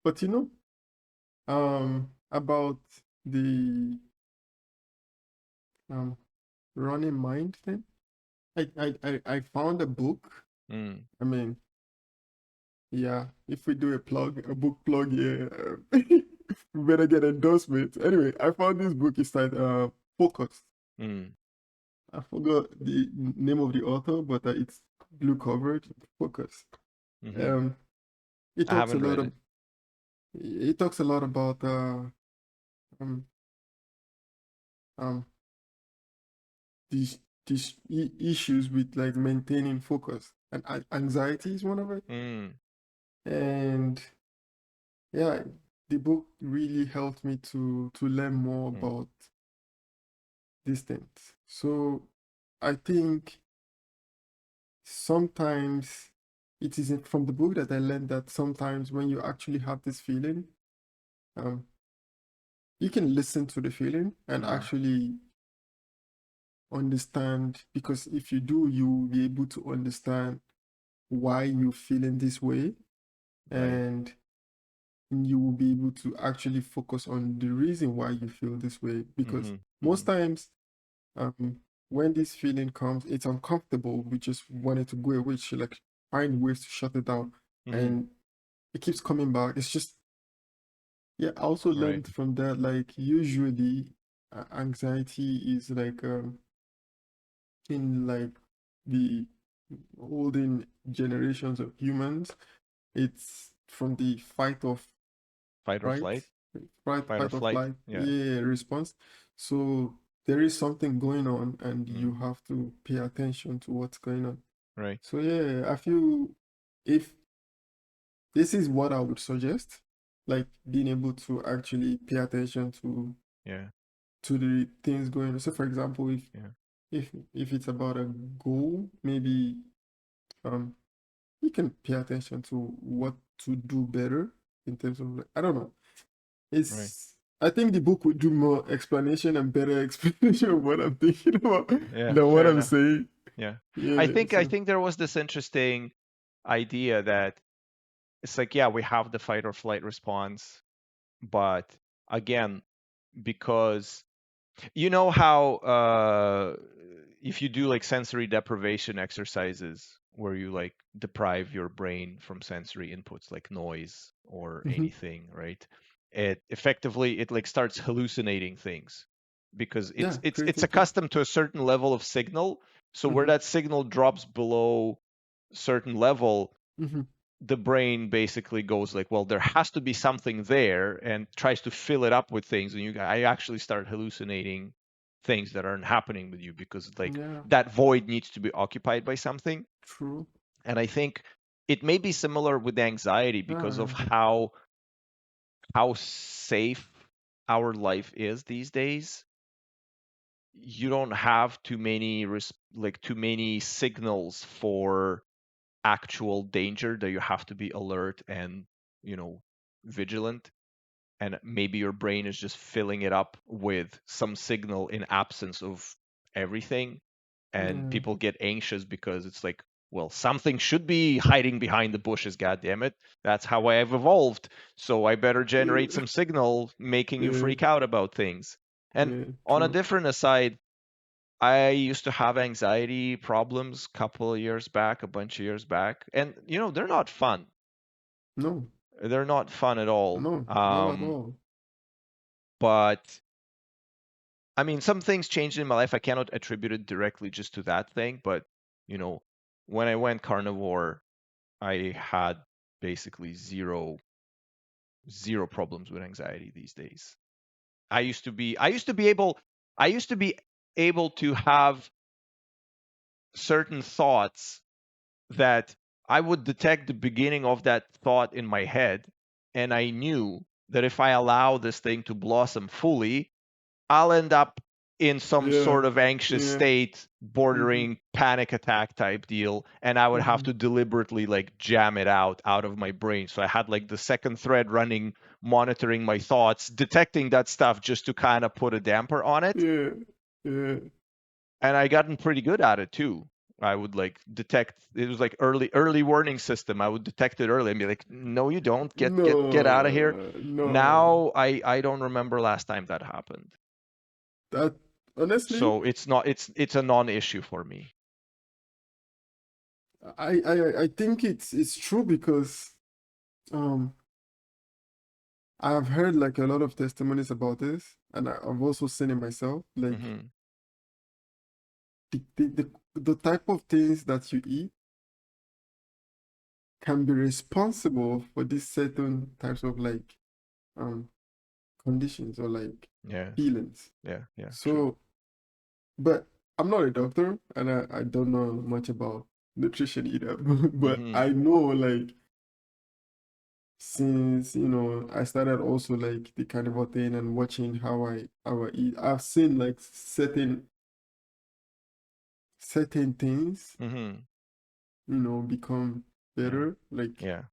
But about the um running mind thing, I found a book. Mm, I mean, Yeah, if we do a book plug here, we better get endorsement. Anyway, I found this book. It's like Focus. Mm. I forgot the name of the author, but it's blue covered. Focus. Hmm. Um, it I talks a haven't lot read of it. it talks a lot about um um these issues with like maintaining focus, and anxiety is one of it. Mm. And yeah, the book really helped me to learn more Mm. about these things. So I think sometimes it is from the book that I learned that sometimes when you actually have this feeling, um, you can listen to the feeling and Mm. actually understand, because if you do, you'll be able to understand why you're feeling this way, Right. and you will be able to actually focus on the reason why you feel this way. Because Hmm. most Hmm. times, um, when this feeling comes, it's uncomfortable. We just want it to go away. So like find ways to shut it down, Hmm. and it keeps coming back. It's just, yeah. I also Right. learned from that, like usually anxiety is like in like the olden generations of humans, it's from the Fight or right, flight. Fight or fight or flight. flight, Yeah. yeah, response. So there is something going on, and Mm. you have to pay attention to what's going on. Right. So yeah, I feel if this is what I would suggest, like being able to actually pay attention Yeah. to the things going on. So for example, Yeah. if it's about a goal, maybe um you can pay attention to what to do better in terms of, like, I don't know. Right. It's I think the book would do more explanation and better explanation of what I'm thinking about Yeah. than what Fair I'm enough. saying. Yeah. I Yeah, think I so think there was this interesting idea that it's like, yeah, we have the fight or flight response, but again, because you know how if you do like sensory deprivation exercises where you like deprive your brain from sensory inputs like noise or mhm. anything, right? It effectively it like starts hallucinating things because Yeah, it's creating things. accustomed to a certain level of signal. So where Hmm. that signal drops below certain level, Hmm. the brain basically goes like, well, there has to be something there, and tries to fill it up with things, and I actually start hallucinating things that aren't happening with you because like Yeah, that void needs to be occupied by something. true. And I think it may be similar with anxiety because of Ah, how safe our life is these days. You don't have too many like too many signals for actual danger that you have to be alert and you know vigilant, and maybe your brain is just filling it up with some signal in absence of everything, and yeah, people get anxious because it's like, well, something should be hiding behind the bushes, god damn it, that's how I have evolved, so I better generate yeah, some signal making you yeah, freak out about things. And yeah, on a true. different aside, I used to have anxiety problems a couple of years back, a bunch of years back, and they're not fun. No, They're not fun at all. no, not at all. But I mean, some things changed in my life. I cannot attribute it directly just to that thing, but you know, when I went carnivore, I had basically zero problems with anxiety these days. I used to be able to have certain thoughts that I would detect the beginning of that thought in my head, and I knew that if I allow this thing to blossom fully, I'll end up in some Yeah, sort of anxious yeah. state, Mm-hmm. bordering panic attack type deal, and I would have Mm-hmm. to deliberately like jam it out of my brain. So I had like the second thread running, monitoring my thoughts, detecting that stuff just to kind of put a damper on it. Yeah, yeah. And I gotten pretty good at it too. I would like detect it was like early warning system. I would detect it early and be like, no, you don't. Get out of here. No, no. Now I don't remember last time that happened. That honestly, So it's a non-issue for me. I think it's true because Um, I've heard like a lot of testimonies about this, and I've also seen it myself. Like Mm-hmm. the type of things that you eat can be responsible for these certain types of like um conditions or like Yeah. feelings. Yeah. Yeah. True. So, but I'm not a doctor and I don't know much about nutrition either. But Mm-hmm. I know like since I started also like the carnivore thing and watching how I eat, I've seen like certain things, Mm-hmm. become Yeah. better. Like Yeah.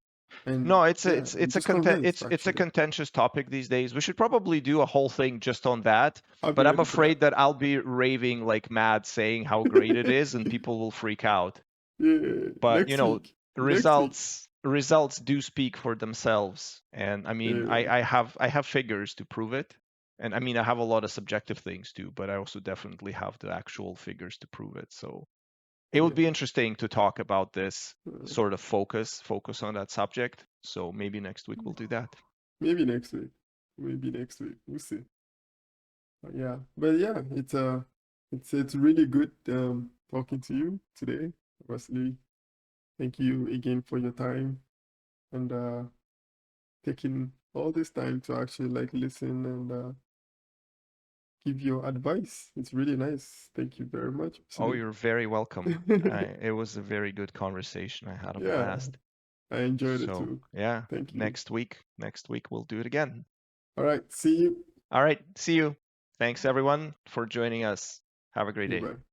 and No, it's a, yeah, it's I'm it's a just content convinced it's a actually. contentious topic these days. We should probably do a whole thing just on that, I'll be but I'm ready for that. afraid that I'll be raving like mad saying how great it is and people will freak out. Yeah, But, next week. Next week. results do speak for themselves. And I mean, Yeah, I have figures to prove it. And I mean, I have a lot of subjective things too, but I also definitely have the actual figures to prove it. So it would yeah. be interesting to talk about this Uh, sort of focus on that subject. So maybe next week we'll do that. maybe next week. Maybe next week. We'll see. Yeah, but yeah, it's really good talking to you today, Vasili. Thank you again for your time and taking all this time to actually like listen and give your advice. It's really nice. Thank you very much, Oh, Vasili. you're very welcome. It was a very good conversation. I had a Yeah, blast. I enjoyed it So too. yeah, Thank you. next week we'll do it again. All right, see you. All right, see you. Thanks everyone for joining us. Have a great day. Goodbye.